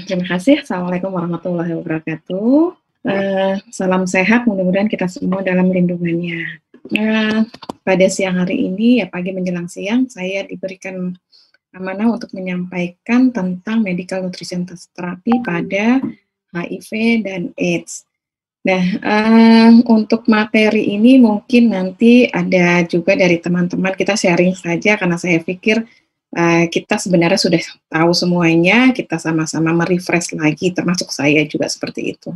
Terima kasih. Assalamualaikum warahmatullahi wabarakatuh. Salam sehat, mudah-mudahan kita semua dalam lindungannya. Pada siang hari ini, ya pagi menjelang siang, saya diberikan amanah untuk menyampaikan tentang medical nutrition therapy pada HIV dan AIDS. Nah, untuk materi ini mungkin nanti ada juga dari teman-teman, kita sharing saja karena saya pikir kita sebenarnya sudah tahu semuanya, kita sama-sama merefresh lagi, termasuk saya juga seperti itu.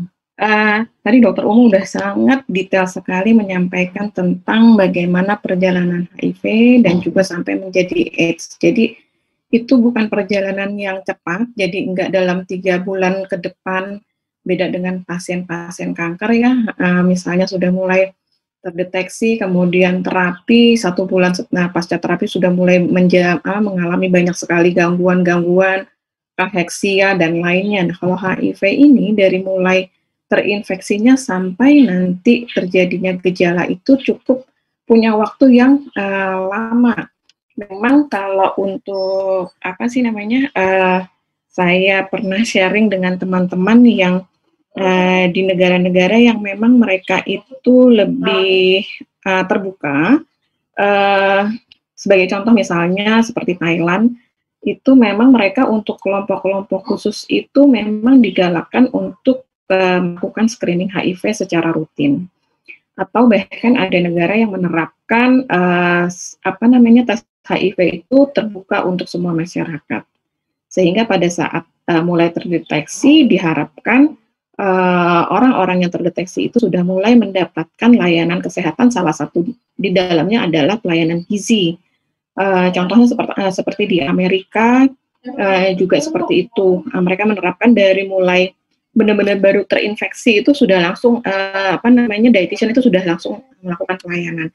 Tadi Dokter Umu udah sangat detail sekali menyampaikan tentang bagaimana perjalanan HIV dan juga sampai menjadi AIDS. Jadi itu bukan perjalanan yang cepat, jadi enggak dalam 3 bulan ke depan, beda dengan pasien-pasien kanker ya, misalnya sudah mulai terdeteksi, kemudian terapi 1 bulan, nah pasca terapi sudah mulai mengalami banyak sekali gangguan-gangguan, kaheksia dan lainnya. Nah, kalau HIV ini dari mulai terinfeksinya sampai nanti terjadinya gejala itu cukup punya waktu yang lama. Memang kalau untuk saya pernah sharing dengan teman-teman yang di negara-negara yang memang mereka itu lebih terbuka. Sebagai contoh misalnya seperti Thailand, itu memang mereka untuk kelompok-kelompok khusus itu memang digalakkan untuk melakukan screening HIV secara rutin. Atau bahkan ada negara yang menerapkan tes HIV itu terbuka untuk semua masyarakat. Sehingga pada saat mulai terdeteksi diharapkan orang-orang yang terdeteksi itu sudah mulai mendapatkan layanan kesehatan, salah satu di dalamnya adalah pelayanan gizi. Contohnya seperti di Amerika juga seperti itu. Mereka menerapkan dari mulai benar-benar baru terinfeksi itu sudah langsung dietitian itu sudah langsung melakukan pelayanan.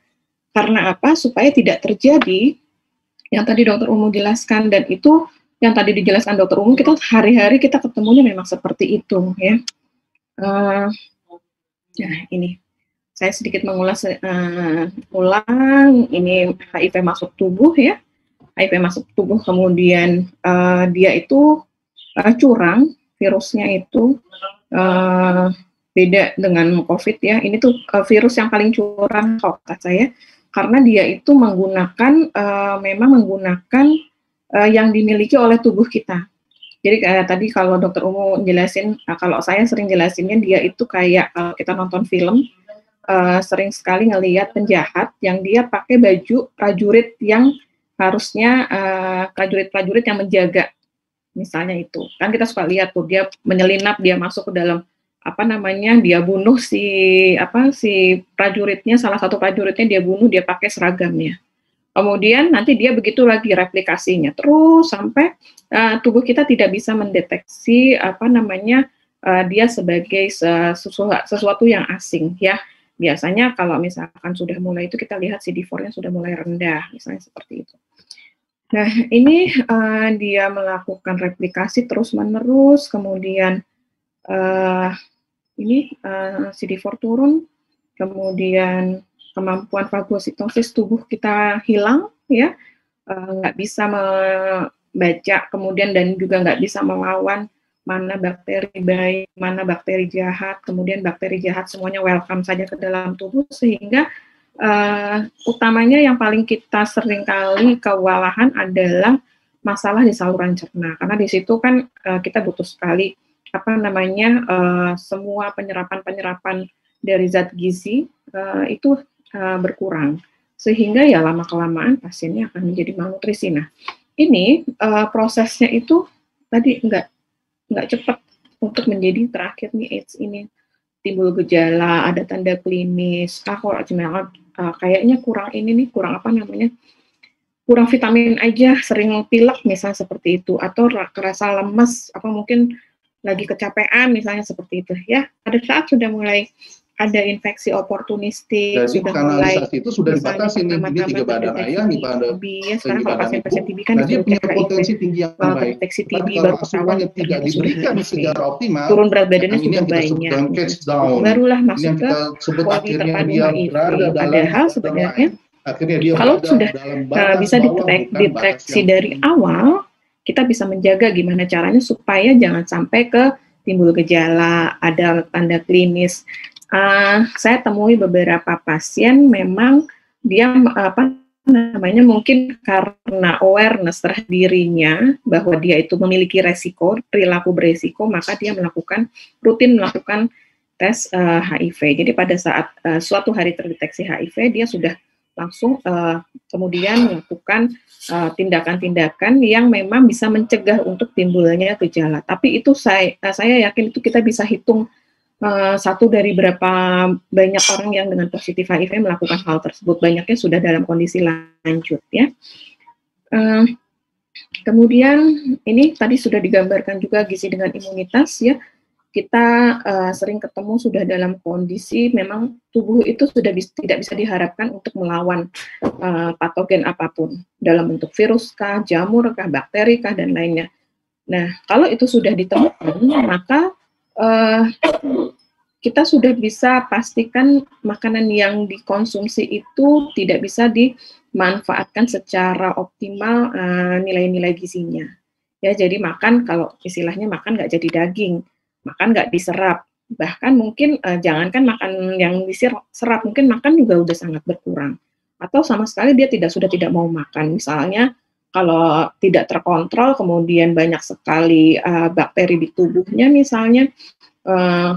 Karena apa? Supaya tidak terjadi yang tadi Dokter Umu jelaskan, dan itu yang tadi dijelaskan Dokter Umu, kita hari-hari kita ketemunya memang seperti itu ya. Nah, ini saya sedikit mengulas ulang. Ini HIV masuk tubuh ya. HIV masuk tubuh, kemudian dia itu curang, virusnya itu beda dengan COVID ya. Ini tuh virus yang paling curang kalau kata saya, karena dia itu menggunakan yang dimiliki oleh tubuh kita. Jadi tadi kalau Dokter Umu jelasin, kalau saya sering jelasinnya dia itu kayak kalau kita nonton film, sering sekali ngelihat penjahat yang dia pakai baju prajurit yang harusnya prajurit-prajurit yang menjaga, misalnya itu. Kan kita suka lihat tuh dia menyelinap, dia masuk ke dalam dia bunuh si prajuritnya, salah satu prajuritnya dia bunuh, dia pakai seragamnya. Kemudian nanti dia begitu lagi replikasinya terus sampai tubuh kita tidak bisa mendeteksi dia sebagai sesuatu yang asing ya. Biasanya kalau misalkan sudah mulai itu kita lihat CD4-nya sudah mulai rendah, misalnya seperti itu. Nah, ini dia melakukan replikasi terus-menerus, kemudian CD4 turun, kemudian kemampuan fagositosis tubuh kita hilang ya, nggak bisa membaca, kemudian dan juga nggak bisa melawan mana bakteri baik, mana bakteri jahat, kemudian bakteri jahat semuanya welcome saja ke dalam tubuh, sehingga utamanya yang paling kita seringkali kewalahan adalah masalah di saluran cerna, karena di situ kan kita butuh sekali semua penyerapan dari zat gizi itu berkurang, sehingga ya lama-kelamaan pasiennya akan menjadi malnutrisi. Nah, ini prosesnya itu tadi nggak cepat untuk menjadi terakhir nih AIDS ini. Timbul gejala, ada tanda klinis, kayaknya kurang kurang vitamin aja, sering pilek misalnya seperti itu, atau kerasa lemes, mungkin lagi kecapean misalnya seperti itu ya. Pada saat sudah mulai ada infeksi oportunistik, jadi sudah mulai itu sudah dibatasi nih, ini 3 badan ayah nih pada TB ya. Sekarang kalau pasien-pasien TB kan dia punya potensi tinggi yang baik. Deteksi TB baru ketahuan tidak diberikan secara optimal, turun berat badannya sudah banyak, barulah masuk ke kondisi terpadu HIV. Padahal sebenarnya kalau sudah bisa dideteksi dari awal, kita bisa menjaga gimana caranya supaya jangan sampai ke timbul gejala, ada tanda klinis. Saya temui beberapa pasien memang dia mungkin karena awareness terhadap dirinya bahwa dia itu memiliki resiko, perilaku beresiko, maka dia rutin melakukan tes HIV. Jadi pada saat suatu hari terdeteksi HIV, dia sudah langsung kemudian melakukan tindakan-tindakan yang memang bisa mencegah untuk timbulnya gejala. Tapi itu saya yakin itu kita bisa hitung satu dari berapa banyak orang yang dengan positif HIV melakukan hal tersebut. Banyaknya sudah dalam kondisi lanjut ya. Kemudian ini tadi sudah digambarkan juga gizi dengan imunitas ya. Kita sering ketemu sudah dalam kondisi memang tubuh itu sudah tidak bisa diharapkan untuk melawan patogen apapun dalam bentuk virus kah, jamur kah, bakteri kah, dan lainnya. Nah, kalau itu sudah ditemukan, maka kita sudah bisa pastikan makanan yang dikonsumsi itu tidak bisa dimanfaatkan secara optimal nilai-nilai gizinya. Ya, jadi makan, kalau istilahnya makan nggak jadi daging, makan nggak diserap, bahkan mungkin jangankan makan yang diserap, mungkin makan juga udah sangat berkurang. Atau sama sekali dia sudah tidak mau makan, misalnya kalau tidak terkontrol, kemudian banyak sekali bakteri di tubuhnya misalnya,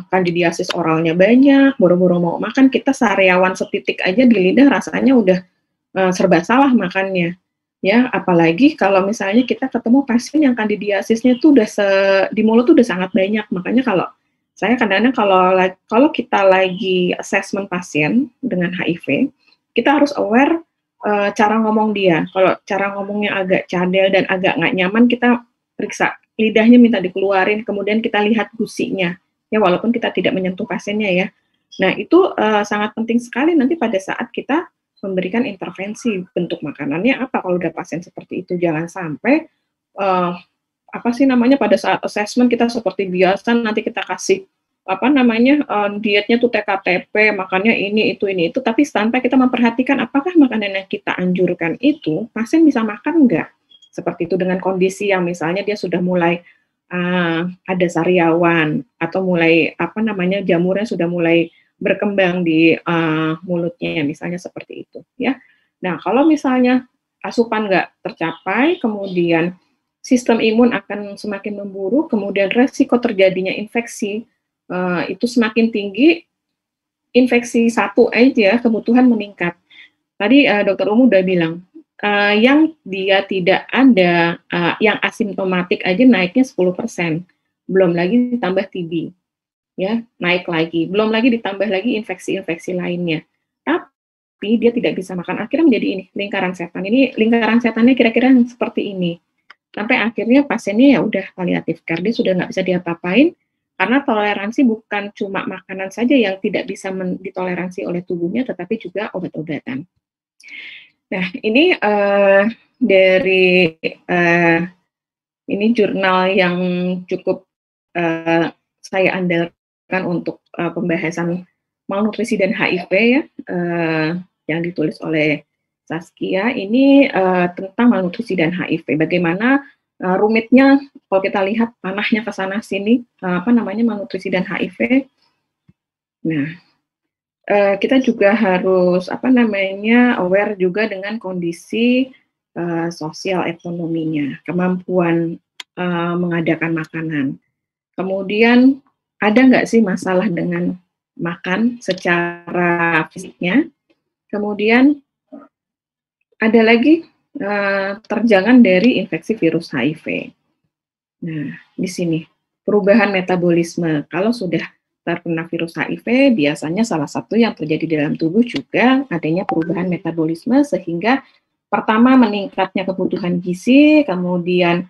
kandidiasis oralnya banyak, boro-boro mau makan, kita sariawan setitik aja di lidah rasanya udah serba salah makannya. Ya, apalagi kalau misalnya kita ketemu pasien yang kandidiasisnya tuh udah di mulut tuh udah sangat banyak. Makanya kalau saya kadang-kadang kalau kita lagi assessment pasien dengan HIV, kita harus aware cara ngomong dia. Kalau cara ngomongnya agak cadel dan agak nggak nyaman, kita periksa lidahnya, minta dikeluarin, kemudian kita lihat gusinya. Ya, walaupun kita tidak menyentuh pasiennya ya. Nah, itu sangat penting sekali nanti pada saat kita memberikan intervensi. Bentuk makanannya apa kalau udah pasien seperti itu. Jangan sampai pada saat assessment kita seperti biasa nanti kita kasih dietnya tuh TKTP, makannya ini itu, tapi tanpa kita memperhatikan apakah makanan yang kita anjurkan itu pasien bisa makan enggak. Seperti itu dengan kondisi yang misalnya dia sudah mulai ada sariawan atau mulai jamurnya sudah mulai berkembang di mulutnya, misalnya seperti itu ya. Nah, kalau misalnya asupan nggak tercapai, kemudian sistem imun akan semakin memburuk, kemudian resiko terjadinya infeksi itu semakin tinggi. Infeksi satu aja kebutuhan meningkat. Tadi Dokter Umu udah bilang, yang dia tidak ada, yang asimptomatik aja naiknya 10%, belum lagi ditambah TB, ya, naik lagi, belum lagi ditambah lagi infeksi-infeksi lainnya. Tapi dia tidak bisa makan, akhirnya menjadi ini, lingkaran setan. Ini lingkaran setannya kira-kira seperti ini. Sampai akhirnya pasiennya ya udah palliative care, dia sudah nggak bisa diapa-apain, karena toleransi bukan cuma makanan saja yang tidak bisa ditoleransi oleh tubuhnya, tetapi juga obat-obatan. Nah, ini dari ini jurnal yang cukup saya andalkan untuk pembahasan malnutrisi dan HIV ya, yang ditulis oleh Saskia. Ini tentang malnutrisi dan HIV. Bagaimana rumitnya kalau kita lihat panahnya ke sana sini, malnutrisi dan HIV. Nah, kita juga harus aware juga dengan kondisi sosial ekonominya, kemampuan mengadakan makanan. Kemudian ada nggak sih masalah dengan makan secara fisiknya? Kemudian ada lagi terjangan dari infeksi virus HIV. Nah, di sini perubahan metabolisme. Kalau sudah terkena virus HIV, biasanya salah satu yang terjadi dalam tubuh juga adanya perubahan metabolisme, sehingga pertama meningkatnya kebutuhan gizi, kemudian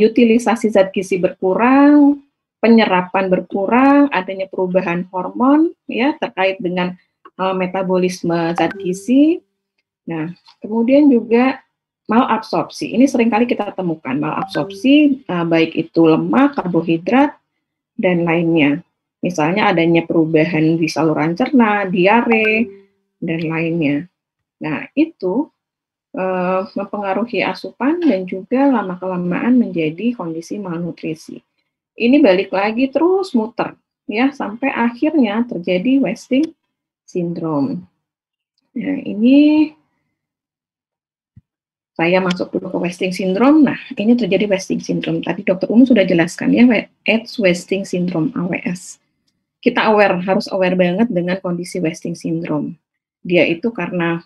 utilisasi zat gizi berkurang, penyerapan berkurang, adanya perubahan hormon ya terkait dengan metabolisme zat gizi. Nah, kemudian juga malabsorpsi. Ini seringkali kita temukan malabsorpsi, baik itu lemak, karbohidrat, dan lainnya. Misalnya adanya perubahan di saluran cerna, diare, dan lainnya. Nah, itu mempengaruhi asupan dan juga lama-kelamaan menjadi kondisi malnutrisi. Ini balik lagi terus muter ya sampai akhirnya terjadi wasting syndrome. Nah, ini saya masuk dulu ke wasting syndrome. Nah, ini terjadi wasting syndrome. Tadi Dokter Umu sudah jelaskan ya, AIDS wasting syndrome (AWS). Kita harus aware banget dengan kondisi wasting syndrome. Dia itu karena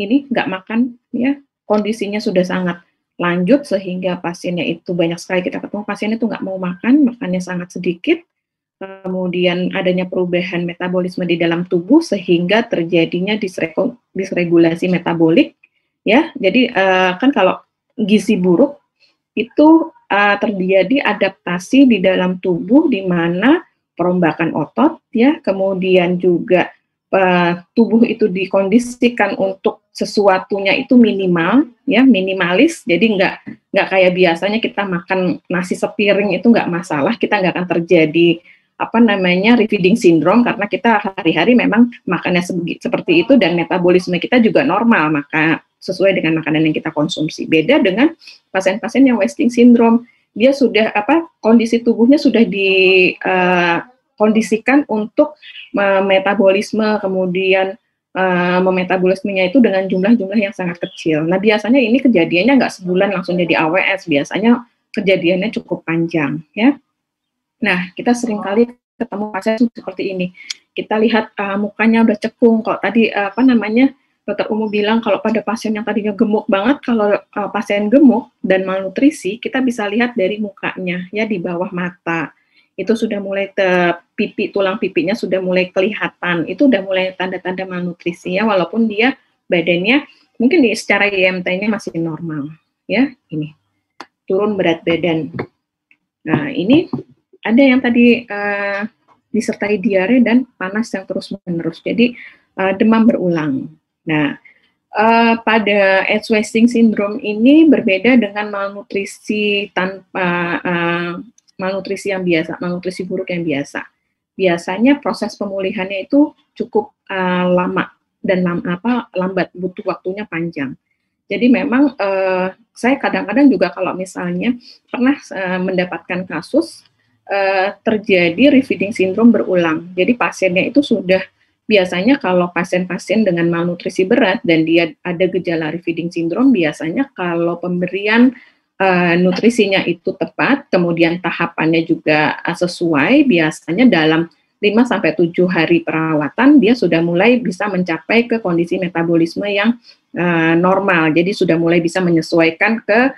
ini nggak makan ya, kondisinya sudah sangat lanjut sehingga pasiennya itu banyak sekali kita ketemu pasiennya itu nggak mau makan, makannya sangat sedikit, kemudian adanya perubahan metabolisme di dalam tubuh sehingga terjadinya disregulasi metabolik ya. Jadi kan kalau gizi buruk itu terjadi adaptasi di dalam tubuh di mana perombakan otot ya, kemudian juga tubuh itu dikondisikan untuk sesuatunya itu minimal ya, minimalis. Jadi nggak kayak biasanya kita makan nasi sepiring itu nggak masalah, kita nggak akan terjadi refeeding syndrome karena kita hari-hari memang makannya seperti itu dan metabolisme kita juga normal, maka sesuai dengan makanan yang kita konsumsi. Beda dengan pasien-pasien yang wasting syndrome, dia sudah kondisi tubuhnya sudah dikondisikan untuk metabolisme, kemudian memetabolismenya itu dengan jumlah-jumlah yang sangat kecil. Nah, biasanya ini kejadiannya nggak sebulan langsung jadi AWS, biasanya kejadiannya cukup panjang, ya. Nah, kita seringkali ketemu pasien seperti ini. Kita lihat mukanya udah cekung, kok tadi Dokter Umu bilang kalau pada pasien yang tadinya gemuk banget, kalau pasien gemuk dan malnutrisi, kita bisa lihat dari mukanya, ya di bawah mata. Itu sudah mulai tulang pipinya sudah mulai kelihatan, itu udah mulai tanda-tanda malnutrisi ya, walaupun dia badannya mungkin secara IMT-nya masih normal ya. Ini turun berat badan. Nah, ini ada yang tadi disertai diare dan panas yang terus-menerus, jadi demam berulang. Nah, pada AIDS wasting syndrome ini berbeda dengan malnutrisi tanpa malnutrisi yang biasa, malnutrisi buruk yang biasa. Biasanya proses pemulihannya itu cukup lama dan lambat, butuh waktunya panjang. Jadi memang saya kadang-kadang juga kalau misalnya pernah mendapatkan kasus terjadi refeeding syndrome berulang. Jadi pasiennya itu sudah biasanya kalau pasien-pasien dengan malnutrisi berat dan dia ada gejala refeeding syndrome, biasanya kalau pemberian nutrisinya itu tepat, kemudian tahapannya juga sesuai, biasanya dalam 5-7 hari perawatan dia sudah mulai bisa mencapai ke kondisi metabolisme yang normal. Jadi sudah mulai bisa menyesuaikan ke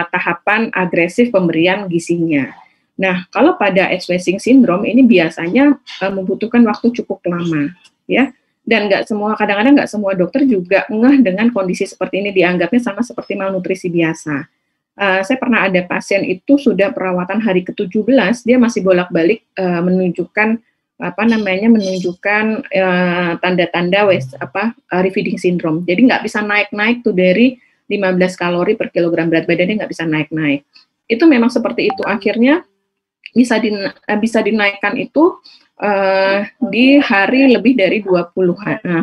tahapan agresif pemberian gizinya. Nah, kalau pada AIDS wasting syndrome ini biasanya membutuhkan waktu cukup lama, ya. Dan kadang-kadang nggak semua dokter juga ngeh dengan kondisi seperti ini, dianggapnya sama seperti malnutrisi biasa. Saya pernah ada pasien itu sudah perawatan hari ke-17, dia masih bolak-balik menunjukkan tanda-tanda refeeding syndrome. Jadi nggak bisa naik-naik tuh dari 15 kalori per kilogram berat badannya, nggak bisa naik-naik. Itu memang seperti itu. Akhirnya bisa dinaikkan itu di hari lebih dari 20,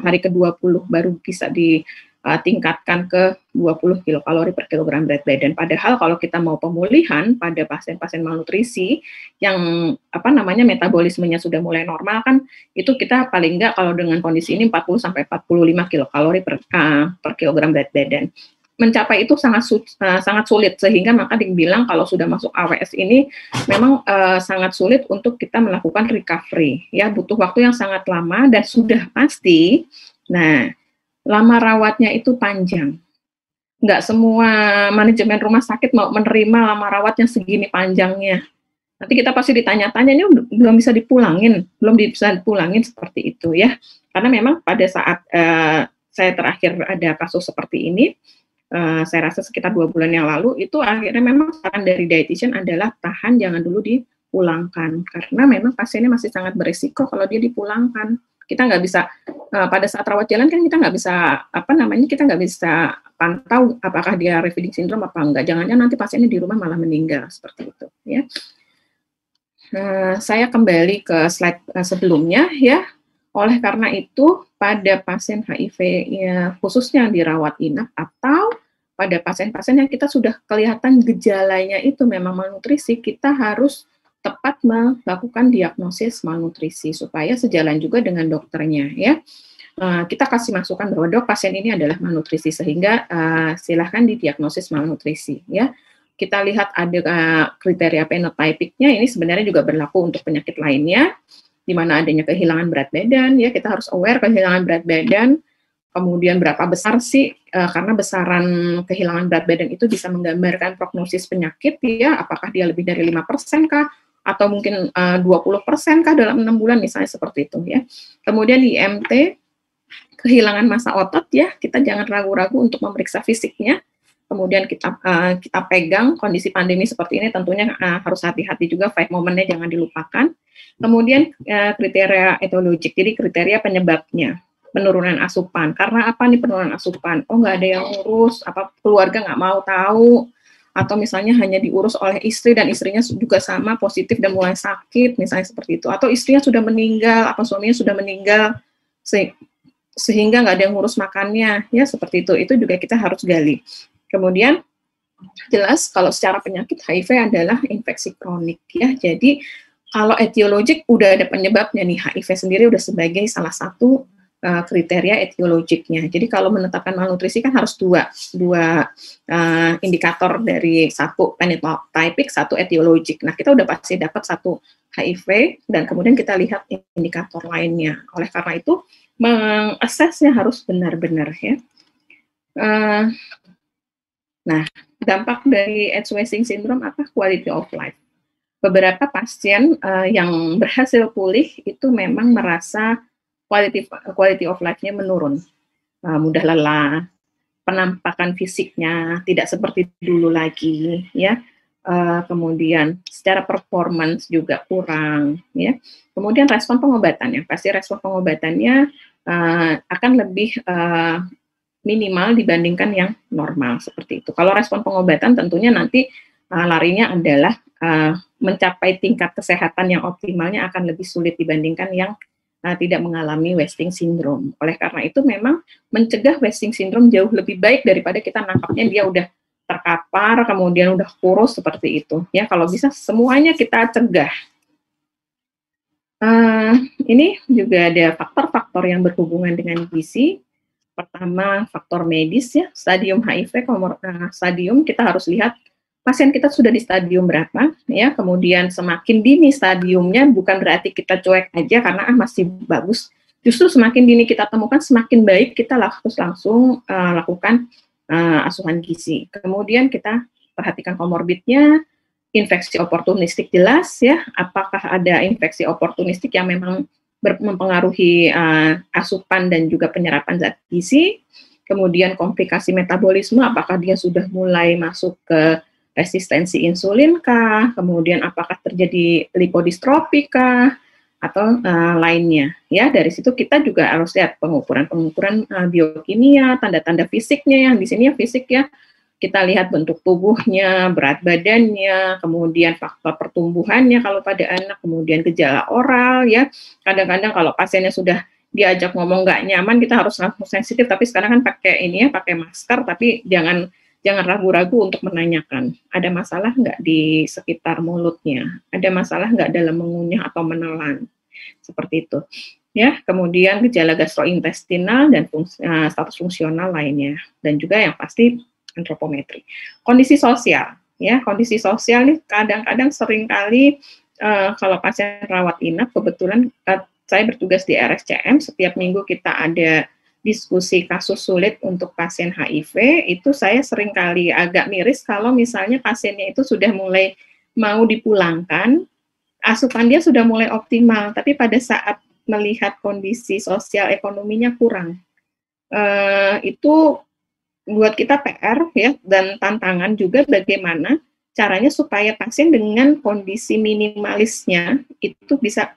hari ke-20 baru bisa ditingkatkan ke 20 kilokalori per kilogram berat badan. Padahal kalau kita mau pemulihan pada pasien-pasien malnutrisi yang metabolismenya sudah mulai normal kan, itu kita paling enggak kalau dengan kondisi ini 40 sampai 45 kilokalori per kilogram berat badan. Mencapai itu sangat sulit, sehingga maka dibilang kalau sudah masuk AWS ini memang sangat sulit untuk kita melakukan recovery, ya butuh waktu yang sangat lama dan sudah pasti. Nah, lama rawatnya itu panjang. Nggak semua manajemen rumah sakit mau menerima lama rawatnya segini panjangnya. Nanti kita pasti ditanya-tanya, ini belum bisa dipulangin seperti itu ya. Karena memang pada saat saya terakhir ada kasus seperti ini, saya rasa sekitar 2 bulan yang lalu, itu akhirnya memang saran dari dietitian adalah tahan, jangan dulu dipulangkan, karena memang pasiennya masih sangat berisiko kalau dia dipulangkan. Kita nggak bisa pada saat rawat jalan kan kita nggak bisa kita nggak bisa pantau apakah dia refeeding syndrome apa enggak. Jangan-jangan nanti pasiennya di rumah malah meninggal seperti itu, ya. Saya kembali ke slide sebelumnya, ya. Oleh karena itu, pada pasien HIV ya, khususnya dirawat inap atau pada pasien-pasien yang kita sudah kelihatan gejalanya itu memang malnutrisi, kita harus tepat melakukan diagnosis malnutrisi supaya sejalan juga dengan dokternya ya. Kita kasih masukan bahwa dok pasien ini adalah malnutrisi sehingga silahkan didiagnosis malnutrisi ya. Kita lihat ada kriteria phenotypicnya, ini sebenarnya juga berlaku untuk penyakit lainnya, di mana adanya kehilangan berat badan ya, kita harus aware kehilangan berat badan, kemudian berapa besar sih, karena besaran kehilangan berat badan itu bisa menggambarkan prognosis penyakit ya, apakah dia lebih dari 5% kah, atau mungkin 20% kah dalam 6 bulan misalnya seperti itu ya. Kemudian IMT, kehilangan massa otot ya, kita jangan ragu-ragu untuk memeriksa fisiknya. Kemudian kita pegang kondisi pandemi seperti ini tentunya harus hati-hati juga, 5 momennya jangan dilupakan. Kemudian kriteria etiologik, jadi kriteria penyebabnya, penurunan asupan. Karena apa nih penurunan asupan? Oh nggak ada yang ngurus, apa keluarga nggak mau tahu, atau misalnya hanya diurus oleh istri dan istrinya juga sama positif dan mulai sakit, misalnya seperti itu. Atau istrinya sudah meninggal, atau suaminya sudah meninggal, sehingga nggak ada yang ngurus makannya, ya seperti itu. Itu juga kita harus gali. Kemudian jelas kalau secara penyakit HIV adalah infeksi kronik ya. Jadi kalau etiologik udah ada penyebabnya nih, HIV sendiri udah sebagai salah satu kriteria etiologiknya. Jadi kalau menetapkan malnutrisi kan harus dua indikator, dari satu phenotypic, satu etiologik. Nah kita udah pasti dapat satu HIV dan kemudian kita lihat indikator lainnya. Oleh karena itu mengaksesnya harus benar-benar ya. Nah, dampak dari age wasting syndrome apa? Quality of life. Beberapa pasien yang berhasil pulih itu memang merasa quality of life-nya menurun, mudah lelah, penampakan fisiknya tidak seperti dulu lagi, ya. Kemudian secara performance juga kurang, ya. Kemudian respon pengobatannya, pasti respon pengobatannya akan lebih minimal dibandingkan yang normal seperti itu. Kalau respon pengobatan tentunya nanti larinya adalah mencapai tingkat kesehatan yang optimalnya akan lebih sulit dibandingkan yang tidak mengalami wasting syndrome. Oleh karena itu memang mencegah wasting syndrome jauh lebih baik daripada kita nangkapnya dia udah terkapar, kemudian udah kurus seperti itu. Ya kalau bisa semuanya kita cegah. Ini juga ada faktor-faktor yang berhubungan dengan gizi. Pertama, faktor medis ya, stadium HIV, stadium kita harus lihat pasien kita sudah di stadium berapa ya, kemudian semakin dini stadiumnya bukan berarti kita cuek aja karena masih bagus, justru semakin dini kita temukan semakin baik, kita harus langsung lakukan asuhan gizi. Kemudian kita perhatikan komorbidnya, infeksi oportunistik jelas ya, apakah ada infeksi oportunistik yang memang mempengaruhi asupan dan juga penyerapan zat gizi. Kemudian komplikasi metabolisme, apakah dia sudah mulai masuk ke resistensi insulin kah, kemudian apakah terjadi lipodistrofi kah, atau lainnya. Ya, dari situ kita juga harus lihat pengukuran biokimia, tanda-tanda fisiknya, yang di sini ya fisik ya, kita lihat bentuk tubuhnya, berat badannya, kemudian faktor pertumbuhannya kalau pada anak, kemudian gejala oral ya. Kadang-kadang kalau pasiennya sudah diajak ngomong nggak nyaman, kita harus langsung sensitif, tapi sekarang kan pakai ini ya, pakai masker, tapi jangan ragu-ragu untuk menanyakan, ada masalah nggak di sekitar mulutnya, ada masalah nggak dalam mengunyah atau menelan, seperti itu. Ya, kemudian gejala gastrointestinal dan status fungsional lainnya, dan juga yang pasti antropometri. Kondisi sosial, ya, kondisi sosial nih kadang-kadang seringkali kalau pasien rawat inap, kebetulan saya bertugas di RSCM, setiap minggu kita ada diskusi kasus sulit untuk pasien HIV, itu saya seringkali agak miris kalau misalnya pasiennya itu sudah mulai mau dipulangkan, asupan dia sudah mulai optimal, tapi pada saat melihat kondisi sosial ekonominya kurang, itu buat kita PR ya, dan tantangan juga bagaimana caranya supaya pasien dengan kondisi minimalisnya itu bisa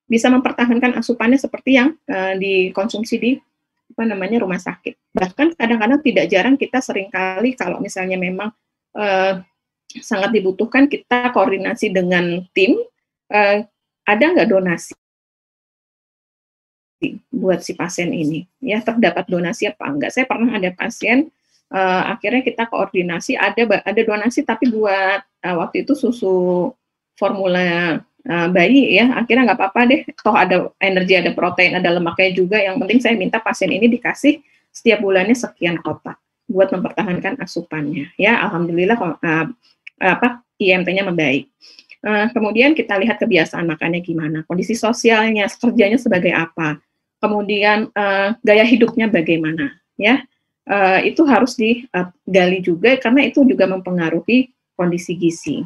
mempertahankan asupannya seperti yang dikonsumsi di rumah sakit. Bahkan kadang-kadang tidak jarang kita seringkali kalau misalnya memang sangat dibutuhkan, kita koordinasi dengan tim, ada nggak donasi buat si pasien ini, ya terdapat donasi apa enggak. Saya pernah ada pasien akhirnya kita koordinasi ada donasi tapi buat waktu itu susu formula bayi ya, akhirnya nggak apa-apa deh, toh ada energi, ada protein, ada lemaknya juga, yang penting saya minta pasien ini dikasih setiap bulannya sekian kotak buat mempertahankan asupannya ya. Alhamdulillah IMT-nya membaik. Kemudian kita lihat kebiasaan makannya gimana, kondisi sosialnya, kerjanya sebagai apa, kemudian gaya hidupnya bagaimana ya. Itu harus digali juga karena itu juga mempengaruhi kondisi gizi.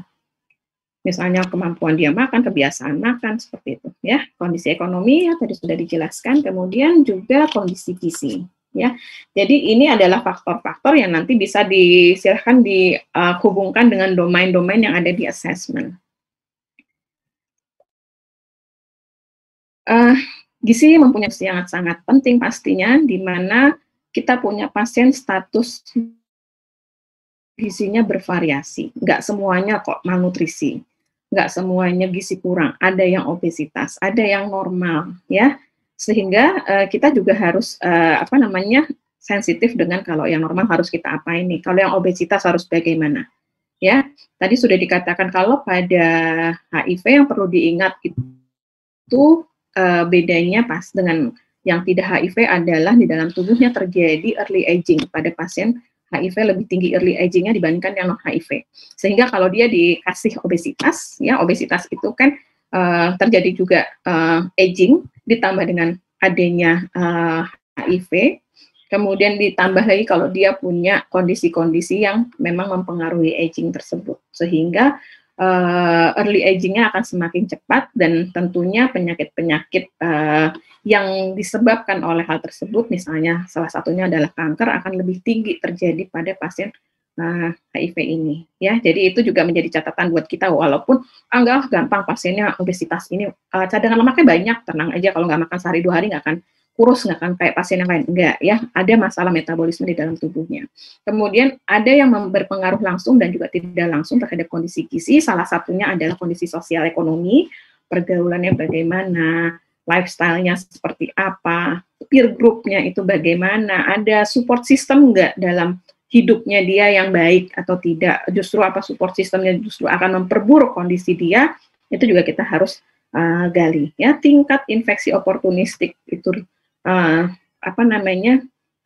Misalnya kemampuan dia makan, kebiasaan makan, seperti itu ya. Kondisi ekonomi ya tadi sudah dijelaskan, kemudian juga kondisi gizi ya. Jadi ini adalah faktor-faktor yang nanti bisa silahkan dihubungkan dengan domain-domain yang ada di assessment. Gizi mempunyai sangat-sangat penting pastinya, di mana kita punya pasien status gizinya bervariasi, nggak semuanya kok malnutrisi, nggak semuanya gizi kurang, ada yang obesitas, ada yang normal, ya, sehingga kita juga harus sensitif dengan kalau yang normal harus kita apain nih, kalau yang obesitas harus bagaimana, ya. Tadi sudah dikatakan kalau pada HIV yang perlu diingat itu bedanya pas dengan yang tidak HIV adalah di dalam tubuhnya terjadi early aging. Pada pasien HIV lebih tinggi early aging-nya dibandingkan yang non HIV. Sehingga kalau dia dikasih obesitas, ya obesitas itu kan terjadi juga aging ditambah dengan adanya HIV. Kemudian ditambah lagi kalau dia punya kondisi-kondisi yang memang mempengaruhi aging tersebut, sehingga early aging-nya akan semakin cepat, dan tentunya penyakit-penyakit yang disebabkan oleh hal tersebut, misalnya salah satunya adalah kanker, akan lebih tinggi terjadi pada pasien HIV ini. Ya, jadi itu juga menjadi catatan buat kita, walaupun enggak gampang pasiennya obesitas ini, cadangan lemaknya banyak, tenang aja, kalau nggak makan sehari 2 hari nggak akan kurus, nggak akan kayak pasien yang lain, enggak ya, ada masalah metabolisme di dalam tubuhnya. Kemudian ada yang berpengaruh langsung dan juga tidak langsung terhadap kondisi gizi, salah satunya adalah kondisi sosial ekonomi, pergaulannya bagaimana, lifestyle-nya seperti apa, peer group-nya itu bagaimana, ada support system enggak dalam hidupnya dia yang baik atau tidak, justru apa support systemnya justru akan memperburuk kondisi dia, itu juga kita harus gali ya. Tingkat infeksi oportunistik itu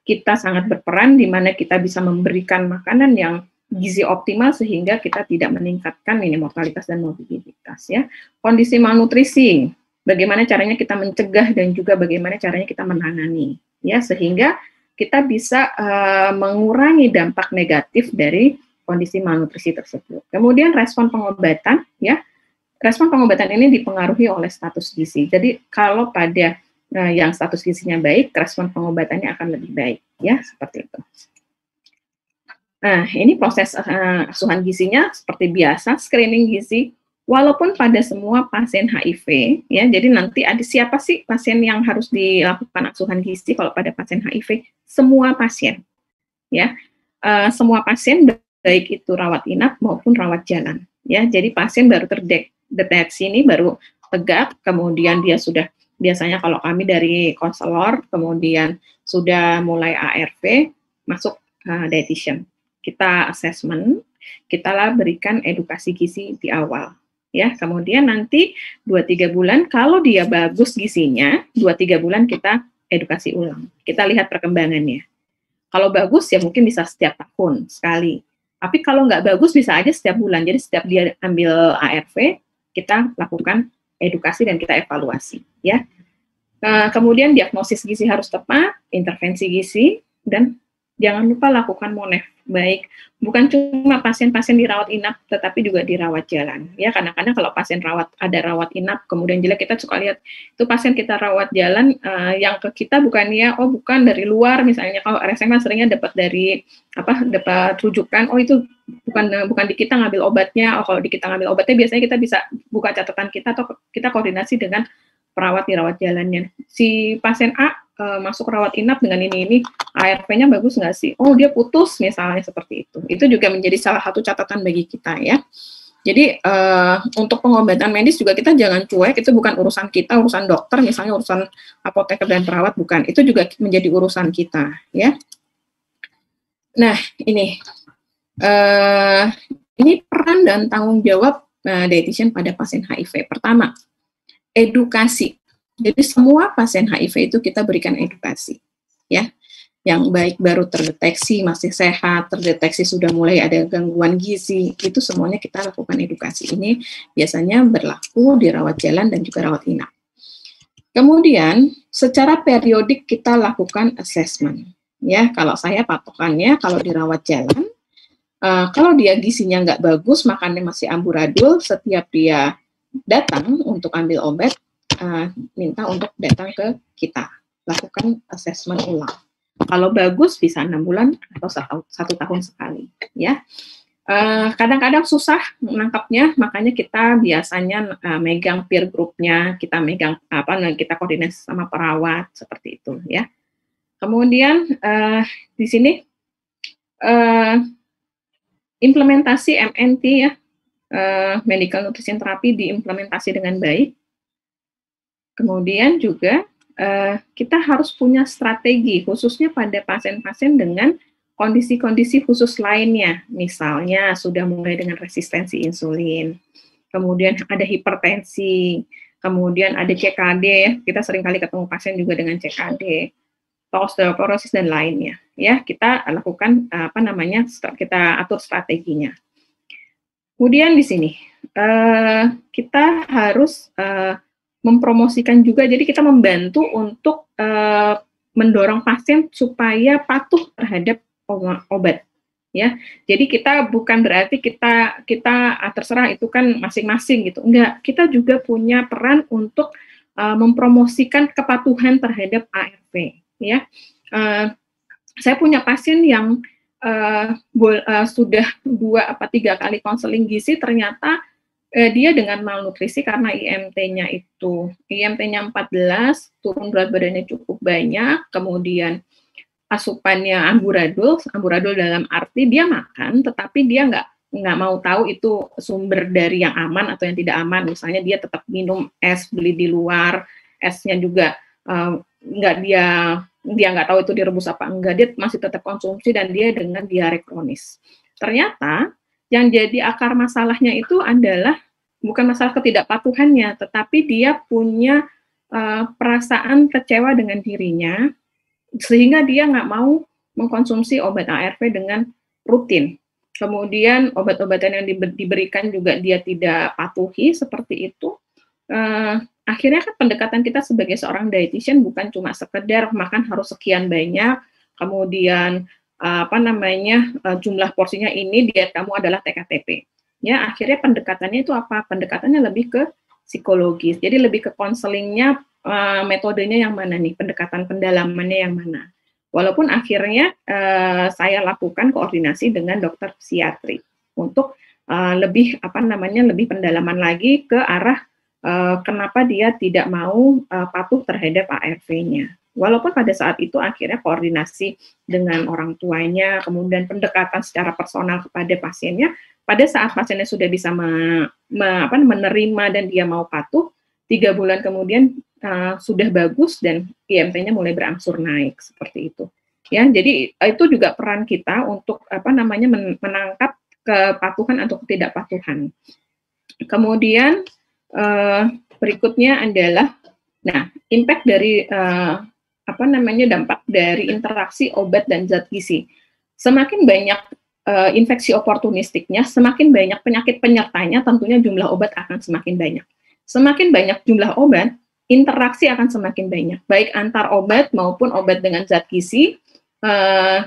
kita sangat berperan, di mana kita bisa memberikan makanan yang gizi optimal sehingga kita tidak meningkatkan ini mortalitas dan morbiditas ya. Kondisi malnutrisi, bagaimana caranya kita mencegah dan juga bagaimana caranya kita menangani ya, sehingga kita bisa mengurangi dampak negatif dari kondisi malnutrisi tersebut. Kemudian respon pengobatan ya. Respon pengobatan ini dipengaruhi oleh status gizi. Jadi kalau pada yang status gizinya baik, respon pengobatannya akan lebih baik, ya, seperti itu. Nah, ini proses asuhan gizinya seperti biasa, screening gizi, walaupun pada semua pasien HIV, ya, jadi nanti ada siapa sih pasien yang harus dilakukan asuhan gizi kalau pada pasien HIV? Semua pasien, ya, semua pasien baik itu rawat inap maupun rawat jalan, ya, jadi pasien baru terdeteksi ini baru tegak, kemudian dia sudah biasanya kalau kami dari konselor, kemudian sudah mulai ARV, masuk dietitian. Kita assessment, kita lah berikan edukasi gizi di awal. Ya, kemudian nanti 2-3 bulan, kalau dia bagus gizinya, 2-3 bulan kita edukasi ulang. Kita lihat perkembangannya. Kalau bagus ya mungkin bisa setiap tahun sekali. Tapi kalau nggak bagus bisa aja setiap bulan. Jadi setiap dia ambil ARV, kita lakukan edukasi dan kita evaluasi, ya. Kemudian diagnosis gizi harus tepat, intervensi gizi, dan jangan lupa lakukan monef, baik bukan cuma pasien-pasien dirawat inap, tetapi juga dirawat jalan. Ya, kadang-kadang kalau pasien ada rawat inap, kemudian jelek, kita suka lihat itu pasien kita rawat jalan yang ke kita bukannya, bukan dari luar, misalnya kalau RSM seringnya dapat dari dapat rujukan, itu bukan di kita ngambil obatnya, kalau di kita ngambil obatnya biasanya kita bisa buka catatan kita atau kita koordinasi dengan perawat di rawat jalannya. Si pasien A masuk rawat inap dengan ini ARV-nya bagus nggak sih? Dia putus misalnya, seperti itu. Itu juga menjadi salah satu catatan bagi kita ya. Jadi untuk pengobatan medis juga kita jangan cuek, itu bukan urusan kita, urusan dokter, misalnya urusan apoteker dan perawat, bukan. Itu juga menjadi urusan kita, ya. Nah, ini peran dan tanggung jawab dietitian pada pasien HIV. Pertama, edukasi. Jadi semua pasien HIV itu kita berikan edukasi, ya. Yang baik baru terdeteksi masih sehat, terdeteksi sudah mulai ada gangguan gizi, itu semuanya kita lakukan edukasi. Ini biasanya berlaku di rawat jalan dan juga rawat inap. Kemudian secara periodik kita lakukan assessment. Ya, kalau saya patokannya kalau di rawat jalan, kalau dia gizinya nggak bagus, makannya masih amburadul, setiap dia datang untuk ambil obat, minta untuk datang ke kita, lakukan assessment ulang. Kalau bagus bisa 6 bulan atau 1 tahun sekali, ya. Kadang-kadang susah menangkapnya, makanya kita biasanya megang peer group-nya, kita megang kita koordinasi sama perawat seperti itu, ya. Kemudian di sini implementasi MNT, ya, medical nutrition therapy diimplementasi dengan baik. Kemudian juga kita harus punya strategi, khususnya pada pasien-pasien dengan kondisi-kondisi khusus lainnya. Misalnya sudah mulai dengan resistensi insulin, kemudian ada hipertensi, kemudian ada CKD, ya. Kita seringkali ketemu pasien juga dengan CKD, osteoporosis dan lainnya. Ya, kita lakukan kita atur strateginya. Kemudian di sini kita harus mempromosikan juga, jadi kita membantu untuk mendorong pasien supaya patuh terhadap obat, ya. Jadi kita bukan berarti kita terserah itu kan masing-masing gitu, enggak. Kita juga punya peran untuk mempromosikan kepatuhan terhadap ARV, ya. Saya punya pasien yang sudah 2 atau 3 kali konseling gizi, ternyata dia dengan malnutrisi karena IMT-nya 14, turun berat badannya cukup banyak, kemudian asupannya amburadul dalam arti dia makan, tetapi dia nggak mau tahu itu sumber dari yang aman atau yang tidak aman. Misalnya dia tetap minum es beli di luar, esnya juga dia nggak tahu itu direbus apa enggak, dia masih tetap konsumsi dan dia dengan diare kronis. Ternyata yang jadi akar masalahnya itu adalah bukan masalah ketidakpatuhannya, tetapi dia punya perasaan kecewa dengan dirinya, sehingga dia nggak mau mengkonsumsi obat ARV dengan rutin. Kemudian obat-obatan yang diberikan juga dia tidak patuhi seperti itu. Akhirnya kan pendekatan kita sebagai seorang dietitian bukan cuma sekedar makan harus sekian banyak, kemudian jumlah porsinya ini, diet kamu adalah TKTP. Ya, akhirnya pendekatannya itu apa? Pendekatannya lebih ke psikologis. Jadi lebih ke konselingnya, metodenya yang mana nih? Pendekatan pendalamannya yang mana? Walaupun akhirnya saya lakukan koordinasi dengan dokter psikiatri untuk lebih pendalaman lagi ke arah kenapa dia tidak mau patuh terhadap ARV-nya. Walaupun pada saat itu akhirnya koordinasi dengan orang tuanya, kemudian pendekatan secara personal kepada pasiennya, pada saat pasiennya sudah bisa menerima dan dia mau patuh, 3 bulan kemudian sudah bagus dan IMT-nya mulai berangsur naik seperti itu. Ya, jadi itu juga peran kita untuk menangkap kepatuhan atau ketidakpatuhan. Kemudian berikutnya adalah, impact dari dampak dari interaksi obat dan zat gizi. Semakin banyak infeksi oportunistiknya, semakin banyak penyakit penyertanya, tentunya jumlah obat akan semakin banyak. Semakin banyak jumlah obat, interaksi akan semakin banyak, baik antar obat maupun obat dengan zat gizi,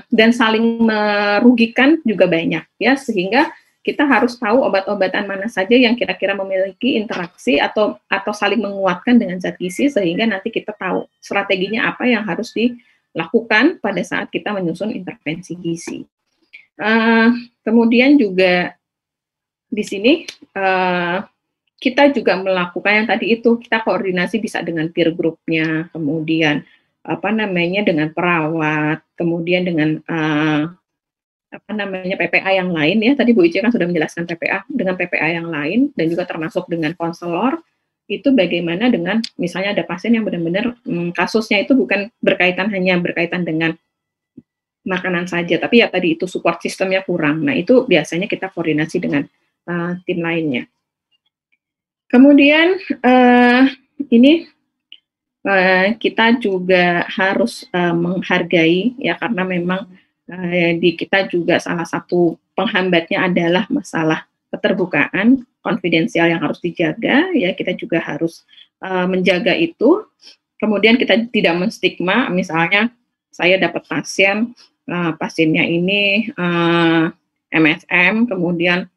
dan saling merugikan juga banyak, ya, sehingga kita harus tahu obat-obatan mana saja yang kira-kira memiliki interaksi atau saling menguatkan dengan zat gizi, sehingga nanti kita tahu strateginya apa yang harus dilakukan pada saat kita menyusun intervensi gizi. Kemudian juga di sini kita juga melakukan yang tadi itu, kita koordinasi bisa dengan peer group-nya, kemudian dengan perawat, kemudian dengan apa namanya PPA yang lain ya. Tadi Bu Ici kan sudah menjelaskan PPA dengan PPA yang lain dan juga termasuk dengan konselor. Itu bagaimana dengan misalnya ada pasien yang benar-benar kasusnya itu bukan hanya berkaitan dengan makanan saja, tapi ya tadi itu support sistemnya kurang. Nah, itu biasanya kita koordinasi dengan tim lainnya. Kemudian ini kita juga harus menghargai ya, karena memang di kita juga salah satu penghambatnya adalah masalah keterbukaan, konfidensial yang harus dijaga ya, kita juga harus menjaga itu. Kemudian kita tidak menstigma, misalnya saya dapat pasien, pasiennya ini MSM, kemudian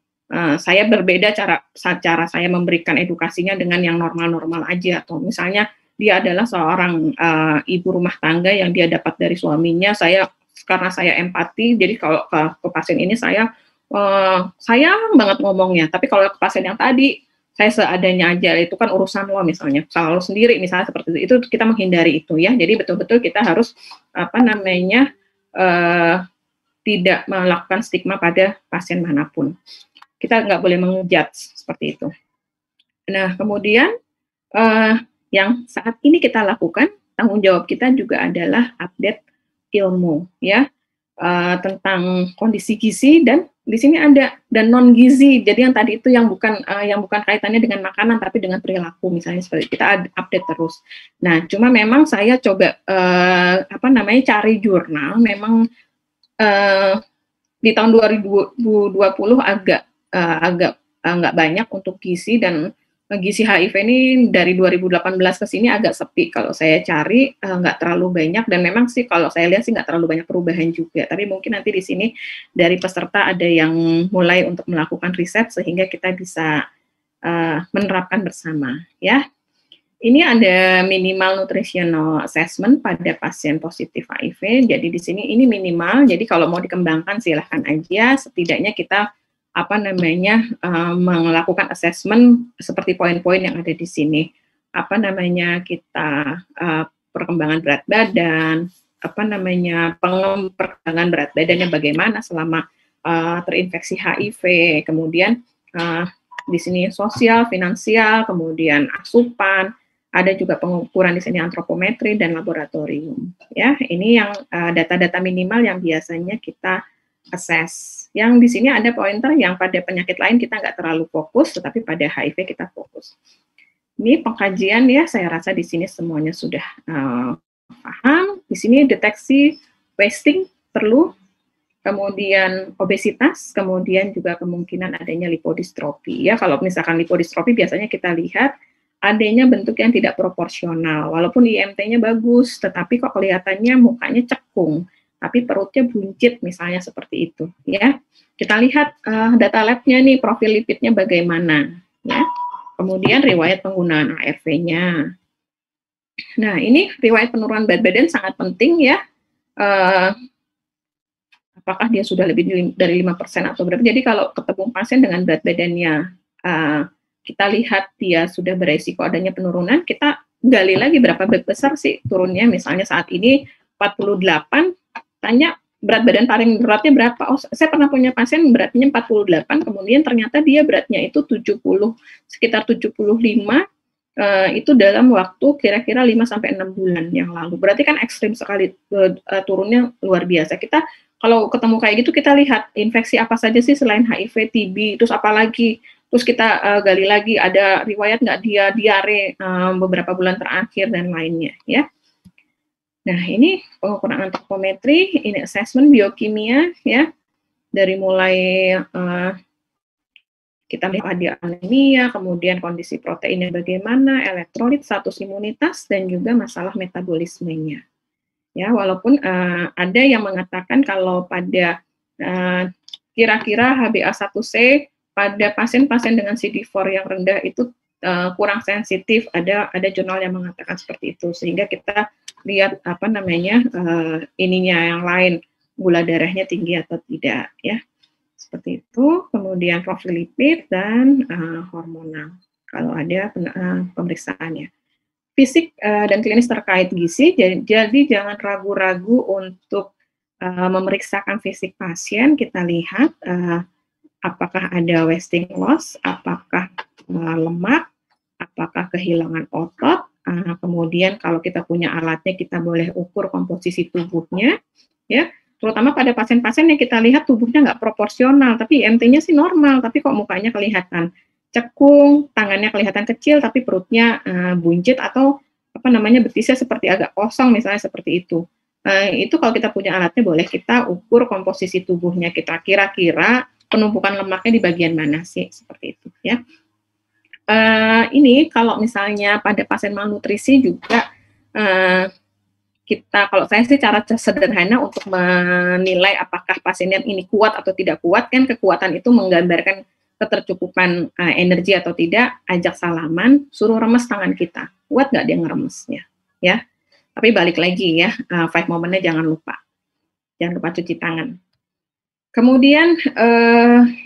saya berbeda cara saya memberikan edukasinya dengan yang normal-normal aja, atau misalnya dia adalah seorang ibu rumah tangga yang dia dapat dari suaminya. Karena saya empati, jadi kalau ke pasien ini saya sayang banget ngomongnya. Tapi kalau ke pasien yang tadi, saya seadanya aja, itu kan urusan lo misalnya, salah lo sendiri misalnya seperti itu kita menghindari itu ya. Jadi betul-betul kita harus tidak melakukan stigma pada pasien manapun. Kita nggak boleh menjudge seperti itu. Nah, kemudian yang saat ini kita lakukan, tanggung jawab kita juga adalah update ilmu ya, tentang kondisi gizi, dan di sini ada dan non gizi. Jadi yang tadi itu yang bukan kaitannya dengan makanan tapi dengan perilaku, misalnya seperti kita update terus. Nah, cuma memang saya coba cari jurnal, memang di tahun 2020 agak nggak banyak untuk gizi, dan gizi HIV ini dari 2018 ke sini agak sepi kalau saya cari, nggak terlalu banyak, dan memang sih kalau saya lihat sih nggak terlalu banyak perubahan juga, tapi mungkin nanti di sini dari peserta ada yang mulai untuk melakukan riset sehingga kita bisa menerapkan bersama ya. Ini ada minimal nutritional assessment pada pasien positif HIV, jadi di sini ini minimal, jadi kalau mau dikembangkan silahkan aja, setidaknya kita melakukan assessment seperti poin-poin yang ada di sini. Kita perkembangan berat badan, perkembangan berat badannya bagaimana selama terinfeksi HIV, kemudian di sini sosial, finansial, kemudian asupan, ada juga pengukuran di sini antropometri dan laboratorium. Ya, ini yang data-data minimal yang biasanya kita assess. Yang di sini ada pointer yang pada penyakit lain kita nggak terlalu fokus, tetapi pada HIV kita fokus. Ini pengkajian ya, saya rasa di sini semuanya sudah paham. Di sini deteksi wasting perlu, kemudian obesitas, kemudian juga kemungkinan adanya lipodistrofi. Ya, kalau misalkan lipodistrofi biasanya kita lihat adanya bentuk yang tidak proporsional, walaupun IMT-nya bagus, tetapi kok kelihatannya mukanya cekung, tapi perutnya buncit misalnya seperti itu ya. Kita lihat data labnya nih, profil lipidnya bagaimana ya, kemudian riwayat penggunaan ARV-nya. Nah, ini riwayat penurunan berat badan sangat penting ya, apakah dia sudah lebih dari 5% atau berapa. Jadi kalau ketemu pasien dengan berat badannya kita lihat dia sudah beresiko adanya penurunan, kita gali lagi berapa besar sih turunnya. Misalnya saat ini 48, tanya berat badan paling beratnya berapa. Oh, saya pernah punya pasien beratnya 48, kemudian ternyata dia beratnya itu sekitar 75, itu dalam waktu kira-kira 5-6 bulan yang lalu. Berarti kan ekstrim sekali, turunnya luar biasa. Kita kalau ketemu kayak gitu, kita lihat infeksi apa saja sih selain HIV, TB, terus apa lagi. Terus kita gali lagi, ada riwayat nggak dia diare beberapa bulan terakhir dan lainnya ya. Nah, ini pengukuran antropometri, ini assessment biokimia ya, dari mulai kita melihat ada anemia, kemudian kondisi proteinnya bagaimana, elektrolit, status imunitas, dan juga masalah metabolismenya. Ya, walaupun ada yang mengatakan kalau pada kira-kira HbA1c pada pasien-pasien dengan CD4 yang rendah itu kurang sensitif, ada jurnal yang mengatakan seperti itu, sehingga kita lihat ininya yang lain, gula darahnya tinggi atau tidak ya, seperti itu. Kemudian profil lipid dan hormonal kalau ada pemeriksaannya. Fisik dan klinis terkait gizi, jadi jangan ragu-ragu untuk memeriksakan fisik pasien, kita lihat apakah ada wasting loss, apakah lemak, apakah kehilangan otot. Kemudian kalau kita punya alatnya, kita boleh ukur komposisi tubuhnya, ya. Terutama pada pasien-pasien yang kita lihat tubuhnya nggak proporsional, tapi IMT-nya sih normal, tapi kok mukanya kelihatan cekung, tangannya kelihatan kecil, tapi perutnya buncit atau apa namanya betisnya seperti agak kosong misalnya seperti itu. Itu kalau kita punya alatnya boleh kita ukur komposisi tubuhnya, kita kira-kira penumpukan lemaknya di bagian mana sih, seperti itu ya. Ini kalau misalnya pada pasien malnutrisi juga kita, kalau saya sih cara sederhana untuk menilai apakah pasien ini kuat atau tidak kuat, kan kekuatan itu menggambarkan ketercukupan energi atau tidak. Ajak salaman, suruh remes tangan kita, kuat nggak dia ngeremesnya, ya. Tapi balik lagi ya, 5 momennya jangan lupa cuci tangan. Kemudian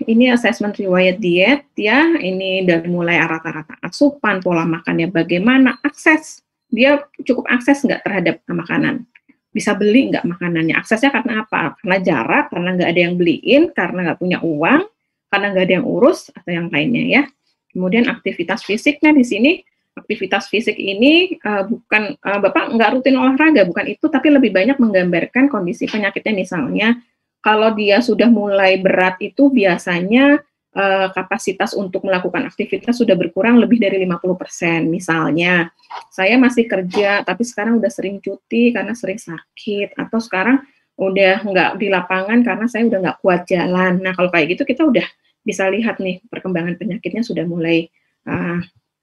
ini assessment riwayat diet ya, ini dari mulai rata-rata asupan, pola makannya bagaimana, akses. Dia cukup akses nggak terhadap makanan? Bisa beli nggak makanannya? Aksesnya karena apa? Karena jarak, karena nggak ada yang beliin, karena nggak punya uang, karena nggak ada yang urus, atau yang lainnya ya. Kemudian aktivitas fisiknya di sini, aktivitas fisik ini bukan, Bapak nggak rutin olahraga, bukan itu, tapi lebih banyak menggambarkan kondisi penyakitnya. Misalnya, kalau dia sudah mulai berat itu biasanya kapasitas untuk melakukan aktivitas sudah berkurang lebih dari 50%. Misalnya, saya masih kerja, tapi sekarang udah sering cuti karena sering sakit, atau sekarang udah nggak di lapangan karena saya udah nggak kuat jalan. Nah, kalau kayak gitu kita udah bisa lihat nih perkembangan penyakitnya sudah mulai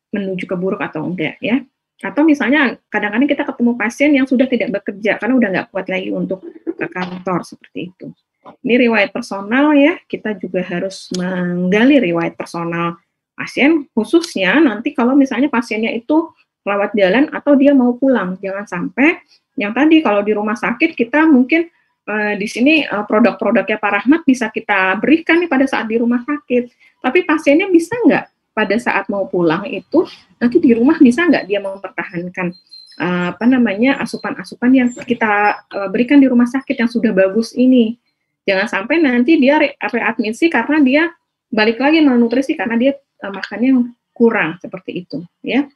menuju ke buruk atau enggak ya. Atau misalnya kadang-kadang kita ketemu pasien yang sudah tidak bekerja karena udah nggak kuat lagi untuk ke kantor, seperti itu. Ini riwayat personal ya, kita juga harus menggali riwayat personal pasien, khususnya nanti kalau misalnya pasiennya itu rawat jalan atau dia mau pulang. Jangan sampai yang tadi kalau di rumah sakit kita mungkin di sini produk-produknya Pak Rahmat bisa kita berikan nih pada saat di rumah sakit. Tapi pasiennya bisa nggak pada saat mau pulang itu, nanti di rumah bisa nggak dia mempertahankan asupan-asupan yang kita berikan di rumah sakit yang sudah bagus ini. Jangan sampai nanti dia readmisi karena dia balik lagi malnutrisi karena dia makannya kurang, seperti itu ya.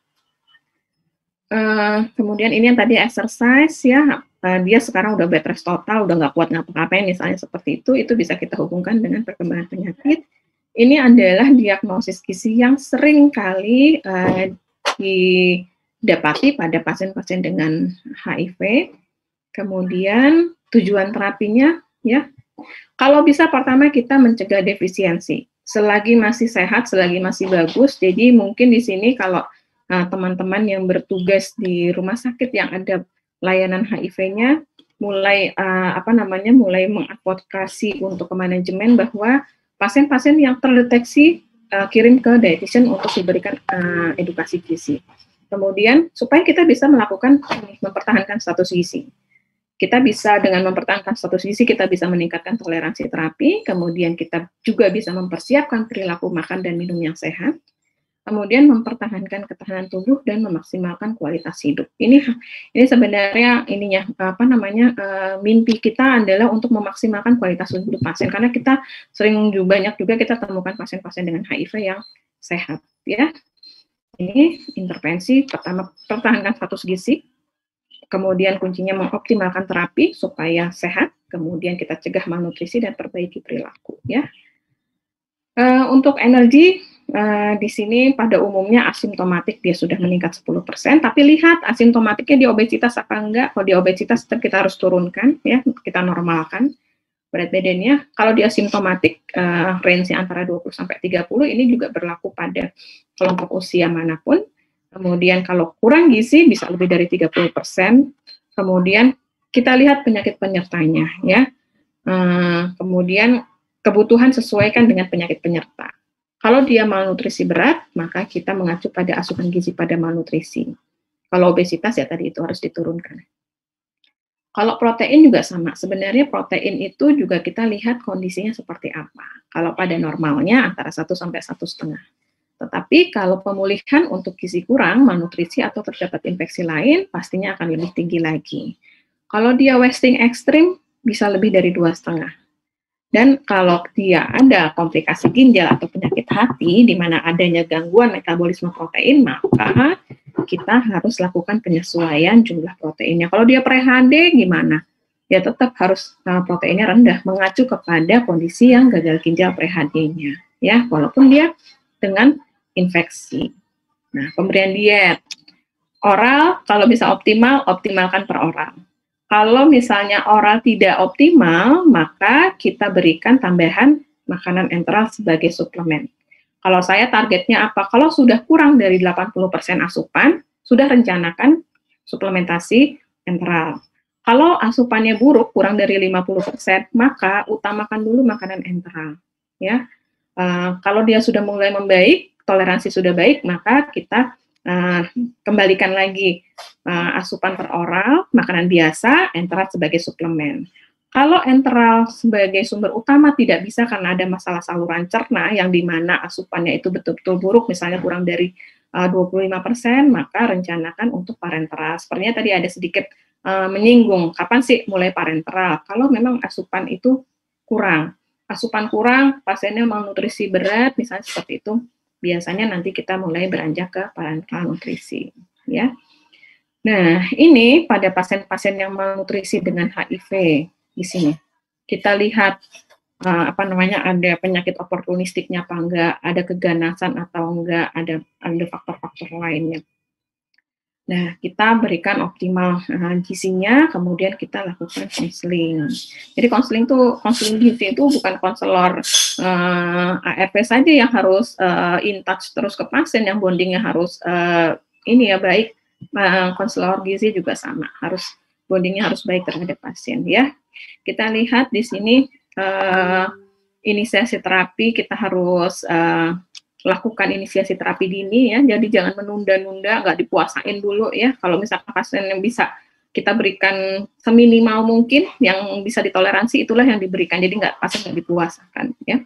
Kemudian ini yang tadi exercise ya, dia sekarang udah bed rest total, udah nggak kuat ngapa-ngapain misalnya seperti itu bisa kita hubungkan dengan perkembangan penyakit. Ini adalah diagnosis gizi yang sering kali didapati pada pasien-pasien dengan HIV. Kemudian tujuan terapinya ya, kalau bisa pertama kita mencegah defisiensi. Selagi masih sehat, selagi masih bagus. Jadi mungkin di sini kalau teman-teman yang bertugas di rumah sakit yang ada layanan HIV-nya mulai mulai mengadvokasi untuk ke manajemen bahwa pasien-pasien yang terdeteksi kirim ke dietitian untuk diberikan edukasi gizi. Kemudian supaya kita bisa mempertahankan status gizi. Kita bisa dengan mempertahankan status gizi, kita bisa meningkatkan toleransi terapi, kemudian kita juga bisa mempersiapkan perilaku makan dan minum yang sehat, kemudian mempertahankan ketahanan tubuh dan memaksimalkan kualitas hidup. Ini sebenarnya mimpi kita adalah untuk memaksimalkan kualitas hidup pasien, karena kita banyak juga kita temukan pasien-pasien dengan HIV yang sehat ya. Ini intervensi pertama, pertahankan status gizi. Kemudian kuncinya mengoptimalkan terapi supaya sehat, kemudian kita cegah malnutrisi dan perbaiki perilaku ya. Untuk energi di sini pada umumnya asimptomatik dia sudah meningkat 10%, tapi lihat asimptomatiknya di obesitas apa enggak. Kalau di obesitas tetap kita harus turunkan ya, kita normalkan berat badannya. Kalau di asimptomatik range antara 20 sampai 30, ini juga berlaku pada kelompok usia manapun. Kemudian kalau kurang gizi bisa lebih dari 30%. Kemudian kita lihat penyakit penyertanya ya. Kemudian kebutuhan sesuaikan dengan penyakit penyerta. Kalau dia malnutrisi berat, maka kita mengacu pada asupan gizi pada malnutrisi. Kalau obesitas ya tadi itu harus diturunkan. Kalau protein juga sama. Sebenarnya protein itu juga kita lihat kondisinya seperti apa. Kalau pada normalnya antara 1 sampai 1,5. Tetapi kalau pemulihan untuk gizi kurang, malnutrisi atau terdapat infeksi lain, pastinya akan lebih tinggi lagi. Kalau dia wasting ekstrim, bisa lebih dari 2,5. Dan kalau dia ada komplikasi ginjal atau penyakit hati, di mana adanya gangguan metabolisme protein, maka kita harus lakukan penyesuaian jumlah proteinnya. Kalau dia pre-HD gimana? Ya tetap harus proteinnya rendah, mengacu kepada kondisi yang gagal ginjal pre-HD-nya. Ya, walaupun dia dengan infeksi. Nah, pemberian diet. Oral, kalau bisa optimal, optimalkan per oral. Kalau misalnya oral tidak optimal, maka kita berikan tambahan makanan enteral sebagai suplemen. Kalau saya targetnya apa? Kalau sudah kurang dari 80% asupan, sudah rencanakan suplementasi enteral. Kalau asupannya buruk, kurang dari 50%, maka utamakan dulu makanan enteral. Ya, kalau dia sudah mulai membaik, toleransi sudah baik, maka kita kembalikan lagi asupan per oral, makanan biasa, enteral sebagai suplemen. Kalau enteral sebagai sumber utama tidak bisa karena ada masalah saluran cerna yang dimana asupannya itu betul-betul buruk, misalnya kurang dari 25%, maka rencanakan untuk parenteral. Sepertinya tadi ada sedikit menyinggung, kapan sih mulai parenteral? Kalau memang asupan itu kurang. Asupan kurang, pasiennya malnutrisi berat, misalnya seperti itu, biasanya nanti kita mulai beranjak ke parenteral nutrisi, ya. Nah, ini pada pasien-pasien yang malnutrisi dengan HIV di sini. Kita lihat ada penyakit oportunistiknya apa enggak, ada keganasan atau enggak, ada faktor-faktor lainnya. Nah, kita berikan optimal gizinya, kemudian kita lakukan konseling. Jadi konseling gizi itu bukan konselor ARV saja yang harus in touch terus ke pasien, yang bondingnya harus baik. Konselor gizi juga sama, harus bondingnya harus baik terhadap pasien, ya. Kita lihat di sini inisiasi terapi, kita harus lakukan inisiasi terapi dini, ya. Jadi jangan menunda-nunda, nggak dipuasain dulu, ya. Kalau misalkan pasien yang bisa kita berikan seminimal mungkin, yang bisa ditoleransi itulah yang diberikan. Jadi pasien nggak dipuasakan, ya.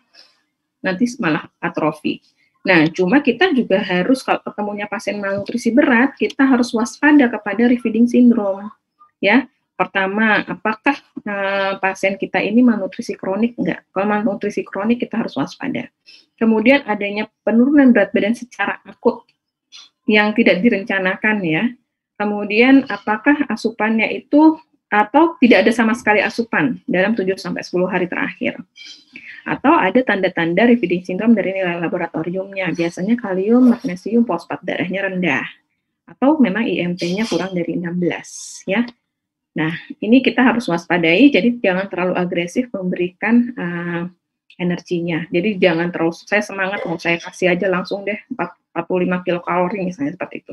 Nanti malah atrofi. Nah, cuma kita juga harus, kalau ketemunya pasien malnutrisi berat, kita harus waspada kepada refeeding syndrome, ya. Pertama, apakah pasien kita ini malnutrisi kronik? Enggak. Kalau malnutrisi kronik, kita harus waspada. Kemudian adanya penurunan berat badan secara akut yang tidak direncanakan, ya. Kemudian apakah asupannya itu atau tidak ada sama sekali asupan dalam 7-10 hari terakhir. Atau ada tanda-tanda refeeding syndrome dari nilai laboratoriumnya. Biasanya kalium, magnesium, fosfat darahnya rendah. Atau memang IMP-nya kurang dari 16, ya. Nah, ini kita harus waspadai, jadi jangan terlalu agresif memberikan energinya. Jadi jangan terlalu, saya semangat, mau saya kasih aja langsung deh 45 kilokalori misalnya, seperti itu.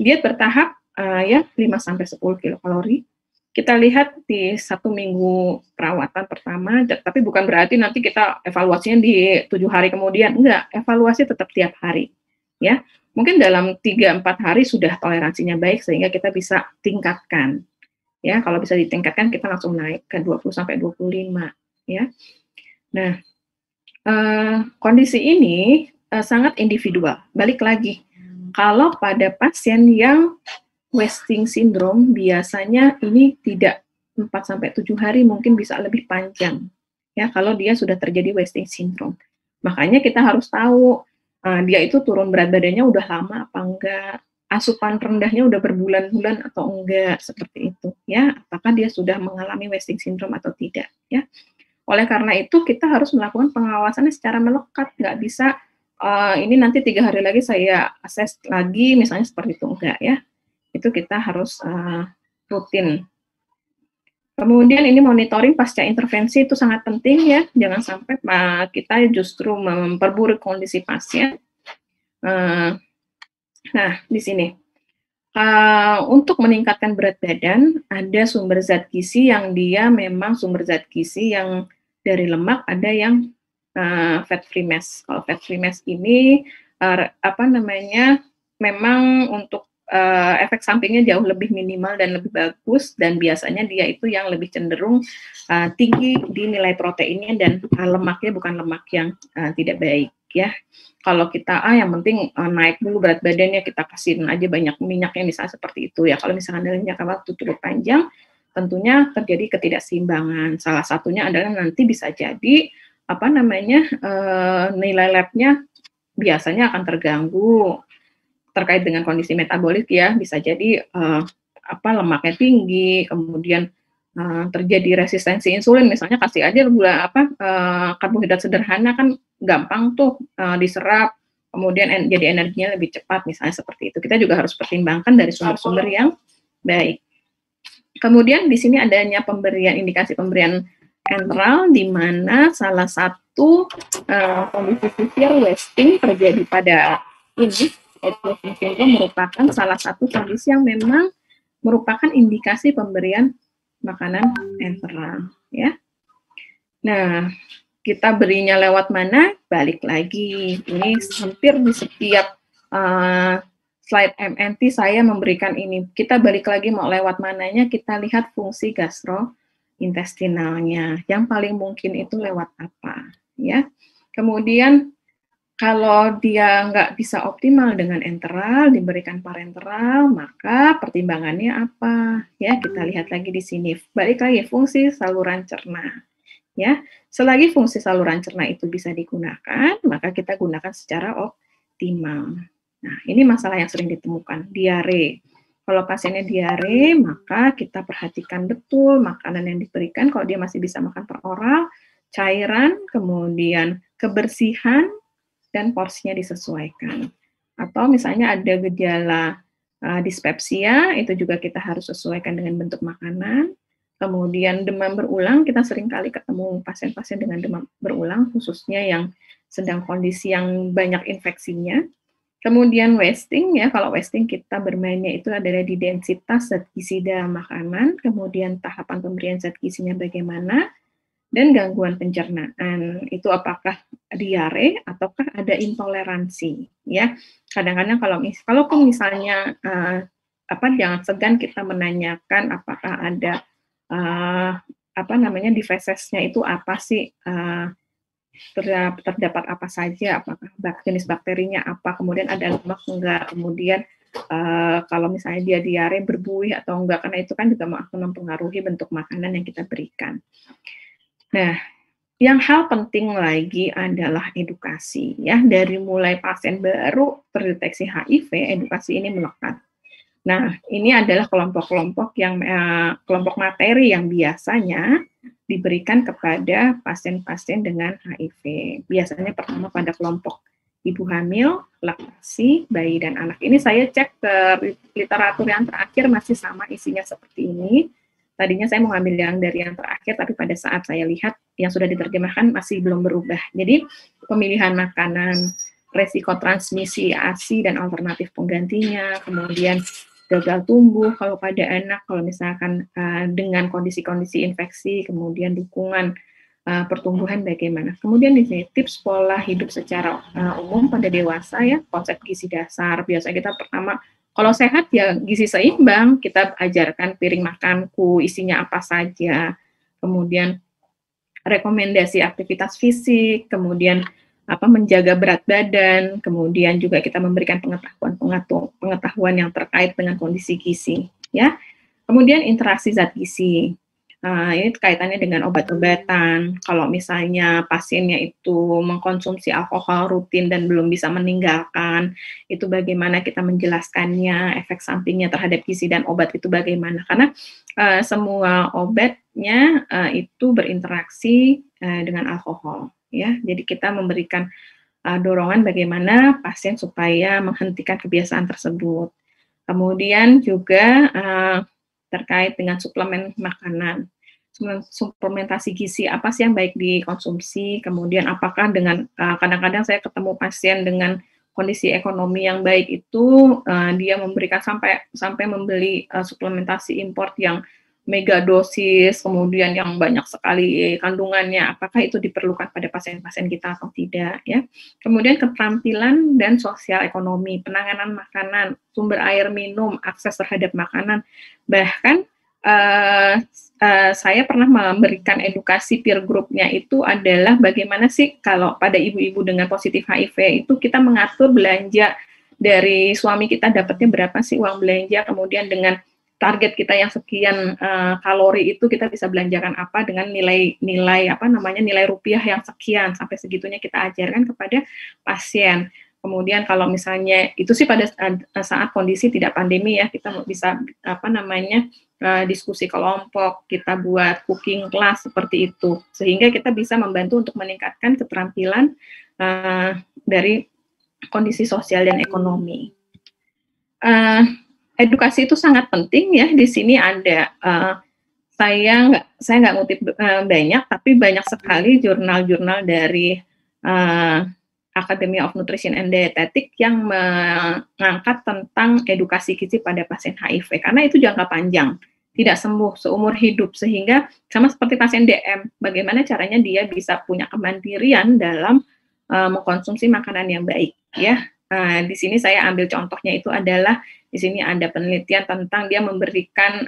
Diet bertahap, 5-10 kilokalori. Kita lihat di 1 minggu perawatan pertama, tapi bukan berarti nanti kita evaluasinya di 7 hari kemudian, enggak, evaluasi tetap tiap hari, ya. Mungkin dalam 3-4 hari sudah toleransinya baik, sehingga kita bisa tingkatkan. Ya, kalau bisa ditingkatkan kita langsung naik ke 20-25, ya. Nah, kondisi ini sangat individual. Balik lagi, kalau pada pasien yang wasting syndrome, biasanya ini tidak 4-7 hari, mungkin bisa lebih panjang, ya, kalau dia sudah terjadi wasting syndrome. Makanya kita harus tahu dia itu turun berat badannya udah lama apa enggak, asupan rendahnya udah berbulan-bulan atau enggak, seperti itu, ya. Apakah dia sudah mengalami wasting syndrome atau tidak, ya. Oleh karena itu kita harus melakukan pengawasannya secara melekat, nggak bisa ini nanti 3 hari lagi saya assess lagi, misalnya seperti itu, enggak, ya. Itu kita harus rutin. Kemudian ini monitoring pasca intervensi itu sangat penting, ya. Jangan sampai kita justru memperburuk kondisi pasien. Nah, di sini untuk meningkatkan berat badan, ada sumber zat gizi yang dia memang sumber zat gizi yang dari lemak, ada yang fat free mass. Kalau fat free mass ini memang untuk efek sampingnya jauh lebih minimal dan lebih bagus, dan biasanya dia itu yang lebih cenderung tinggi di nilai proteinnya dan lemaknya bukan lemak yang tidak baik, ya. Kalau kita yang penting naik dulu berat badannya, kita kasihin aja banyak minyaknya, misalnya seperti itu, ya. Kalau misalkan dalam jangka waktu cukup panjang, tentunya terjadi ketidakseimbangan. Salah satunya adalah nanti bisa jadi nilai labnya biasanya akan terganggu terkait dengan kondisi metabolik ya, bisa jadi lemaknya tinggi, kemudian terjadi resistensi insulin, misalnya kasih aja karbohidrat sederhana kan gampang tuh diserap, kemudian jadi energinya lebih cepat, misalnya seperti itu. Kita juga harus pertimbangkan dari sumber-sumber yang baik. Kemudian di sini adanya indikasi pemberian enteral, di mana salah satu kondisi severe wasting terjadi pada ini. Wasting syndrome merupakan salah satu kondisi yang memang merupakan indikasi pemberian makanan enteral, ya. Nah, kita berinya lewat mana? Balik lagi, ini hampir di setiap slide MNT saya memberikan ini. Kita balik lagi mau lewat mananya, kita lihat fungsi gastrointestinalnya. Yang paling mungkin itu lewat apa, ya. Kemudian kalau dia nggak bisa optimal dengan enteral, diberikan parenteral, maka pertimbangannya apa? Ya, kita lihat lagi di sini. Balik lagi, fungsi saluran cerna. Ya, selagi fungsi saluran cerna itu bisa digunakan, maka kita gunakan secara optimal. Nah, ini masalah yang sering ditemukan, diare. Kalau pasiennya diare, maka kita perhatikan betul makanan yang diberikan. Kalau dia masih bisa makan per oral, cairan, kemudian kebersihan, dan porsinya disesuaikan. Atau misalnya ada gejala dispepsia, itu juga kita harus sesuaikan dengan bentuk makanan. Kemudian demam berulang, kita sering kali ketemu pasien-pasien dengan demam berulang, khususnya yang sedang kondisi yang banyak infeksinya. Kemudian wasting, ya, kalau wasting kita bermainnya itu adalah di densitas zat gizi dalam makanan, kemudian tahapan pemberian zat gizinya bagaimana, dan gangguan pencernaan, itu apakah diare ataukah ada intoleransi, ya. Kadang-kadang kalaupun misalnya jangan segan kita menanyakan apakah ada di fesesnya itu apa sih, terdapat apa saja, apakah jenis bakterinya apa, kemudian ada lemak enggak, kemudian kalau misalnya dia diare berbuih atau enggak, karena itu kan juga akan mempengaruhi bentuk makanan yang kita berikan. Nah, yang hal penting lagi adalah edukasi, ya. Dari mulai pasien baru terdeteksi HIV, edukasi ini melekat. Nah, ini adalah kelompok-kelompok yang kelompok materi yang biasanya diberikan kepada pasien-pasien dengan HIV. Biasanya pertama pada kelompok ibu hamil, laktasi, bayi dan anak. Ini saya cek ke literatur yang terakhir masih sama isinya seperti ini. Tadinya saya mau ngambil yang dari yang terakhir, tapi pada saat saya lihat yang sudah diterjemahkan masih belum berubah. Jadi pemilihan makanan, resiko transmisi ASI dan alternatif penggantinya, kemudian gagal tumbuh kalau pada anak, kalau misalkan dengan kondisi-kondisi infeksi, kemudian dukungan pertumbuhan bagaimana. Kemudian di sini tips pola hidup secara umum pada dewasa, ya, konsep gizi dasar. Biasanya kita pertama, kalau sehat ya gizi seimbang, kita ajarkan piring makanku isinya apa saja, kemudian rekomendasi aktivitas fisik, kemudian menjaga berat badan, kemudian juga kita memberikan pengetahuan yang terkait dengan kondisi gizi, ya. Kemudian interaksi zat gizi. Ini kaitannya dengan obat-obatan. Kalau misalnya pasiennya itu mengkonsumsi alkohol rutin dan belum bisa meninggalkan, itu bagaimana kita menjelaskannya, efek sampingnya terhadap gizi dan obat itu bagaimana. Karena semua obatnya itu berinteraksi dengan alkohol, ya. Jadi kita memberikan dorongan bagaimana pasien supaya menghentikan kebiasaan tersebut. Kemudian juga terkait dengan suplemen makanan. Suplementasi gizi apa sih yang baik dikonsumsi, kemudian apakah dengan kadang-kadang saya ketemu pasien dengan kondisi ekonomi yang baik itu dia memberikan sampai membeli suplementasi import yang mega dosis, kemudian yang banyak sekali kandungannya, apakah itu diperlukan pada pasien-pasien kita atau tidak, ya. Kemudian keterampilan dan sosial ekonomi, penanganan makanan, sumber air minum, akses terhadap makanan, bahkan saya pernah memberikan edukasi peer group-nya itu adalah bagaimana sih kalau pada ibu-ibu dengan positif HIV itu kita mengatur belanja dari suami kita dapatnya berapa sih uang belanja, kemudian dengan target kita yang sekian kalori itu kita bisa belanjakan apa dengan nilai rupiah yang sekian, sampai segitunya kita ajarkan kepada pasien. Kemudian kalau misalnya itu sih pada saat kondisi tidak pandemi ya, kita bisa diskusi kelompok, kita buat cooking class seperti itu, sehingga kita bisa membantu untuk meningkatkan keterampilan dari kondisi sosial dan ekonomi. Edukasi itu sangat penting ya. Di sini ada saya nggak ngutip banyak, tapi banyak sekali jurnal-jurnal dari Academy of Nutrition and Dietetics yang mengangkat tentang edukasi gizi pada pasien HIV, karena itu jangka panjang, tidak sembuh seumur hidup, sehingga sama seperti pasien DM, bagaimana caranya dia bisa punya kemandirian dalam mengkonsumsi makanan yang baik ya. Di sini saya ambil contohnya itu adalah di sini ada penelitian tentang dia memberikan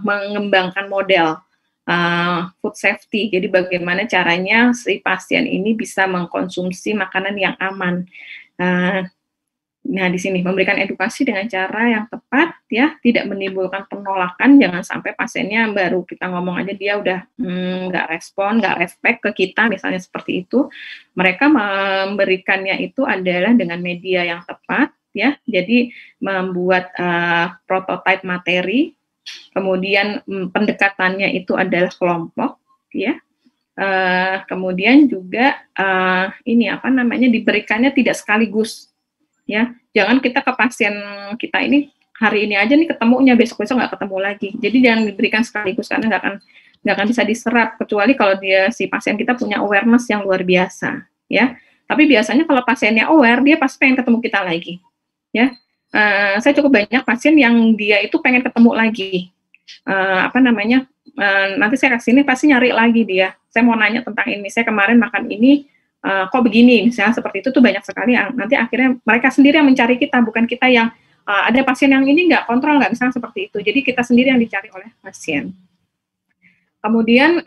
mengembangkan model food safety. Jadi bagaimana caranya si pasien ini bisa mengkonsumsi makanan yang aman. Nah, di sini memberikan edukasi dengan cara yang tepat ya, tidak menimbulkan penolakan. Jangan sampai pasiennya baru kita ngomong aja dia udah nggak respon, nggak respect ke kita, misalnya seperti itu. Mereka memberikannya itu adalah dengan media yang tepat ya. Jadi membuat prototipe materi, kemudian pendekatannya itu adalah kelompok ya. Kemudian juga diberikannya tidak sekaligus. Ya, jangan kita ke pasien kita ini hari ini aja nih ketemunya, besok-besok nggak ketemu lagi. Jadi jangan diberikan sekaligus, karena nggak akan bisa diserap, kecuali kalau si pasien kita punya awareness yang luar biasa, ya. Tapi biasanya kalau pasiennya aware, dia pasti pengen ketemu kita lagi, ya. Saya cukup banyak pasien yang dia itu pengen ketemu lagi, nanti saya kasih ini pasti nyari lagi dia. Saya mau nanya tentang ini, saya kemarin makan ini. Kok begini, misalnya seperti itu tuh banyak sekali yang nanti akhirnya mereka sendiri yang mencari kita, bukan kita yang ada pasien yang ini nggak kontrol, nggak, misalnya seperti itu. Jadi kita sendiri yang dicari oleh pasien. Kemudian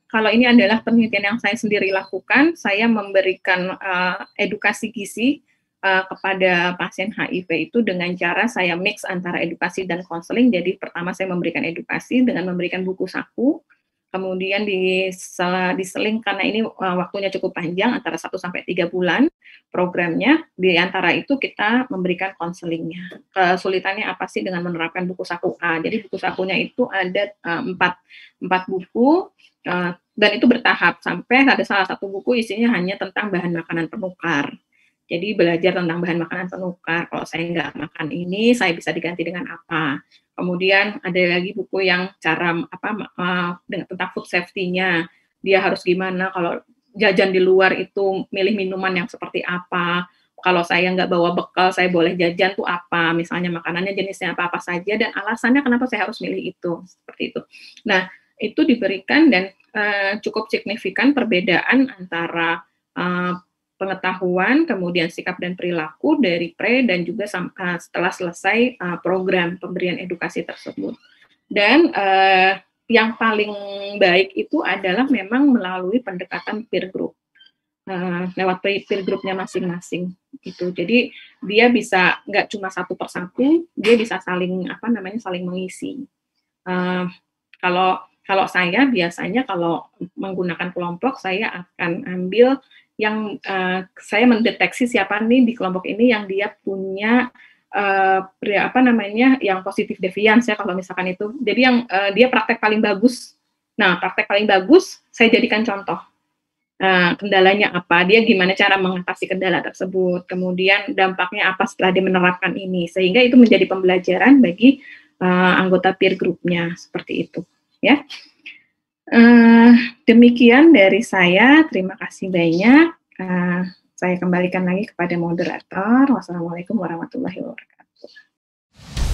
kalau ini adalah penelitian yang saya sendiri lakukan, saya memberikan edukasi gizi kepada pasien HIV itu dengan cara saya mix antara edukasi dan konseling. Jadi pertama saya memberikan edukasi dengan memberikan buku saku. Kemudian diseling, karena ini waktunya cukup panjang, antara 1-3 bulan programnya, di antara itu kita memberikan konselingnya. Kesulitannya apa sih dengan menerapkan buku saku A? Jadi buku sakunya itu ada 4 buku, dan itu bertahap, sampai ada salah satu buku isinya hanya tentang bahan makanan penukar. Jadi belajar tentang bahan makanan penukar, kalau saya nggak makan ini, saya bisa diganti dengan apa. Kemudian ada lagi buku yang cara tentang food safety-nya. Dia harus gimana kalau jajan di luar itu, milih minuman yang seperti apa. Kalau saya nggak bawa bekal, saya boleh jajan tuh apa. Misalnya makanannya jenisnya apa-apa saja, dan alasannya kenapa saya harus milih itu. Seperti itu. Nah, itu diberikan dan cukup signifikan perbedaan antara pengetahuan, kemudian sikap dan perilaku dari pre dan juga setelah selesai program pemberian edukasi tersebut. Dan yang paling baik itu adalah memang melalui pendekatan peer group, lewat peer groupnya masing-masing itu. Jadi dia bisa nggak cuma satu persatu, dia bisa saling saling mengisi. Kalau saya biasanya kalau menggunakan kelompok, saya akan ambil yang saya mendeteksi siapa nih di kelompok ini yang dia punya yang positif deviance ya, kalau misalkan itu. Jadi yang dia praktek paling bagus. Nah, praktek paling bagus saya jadikan contoh. Kendalanya apa? Dia gimana cara mengatasi kendala tersebut? Kemudian dampaknya apa setelah dia menerapkan ini? Sehingga itu menjadi pembelajaran bagi anggota peer group-nya, seperti itu. Ya. Demikian dari saya, terima kasih banyak. Saya kembalikan lagi kepada moderator. Wassalamualaikum warahmatullahi wabarakatuh.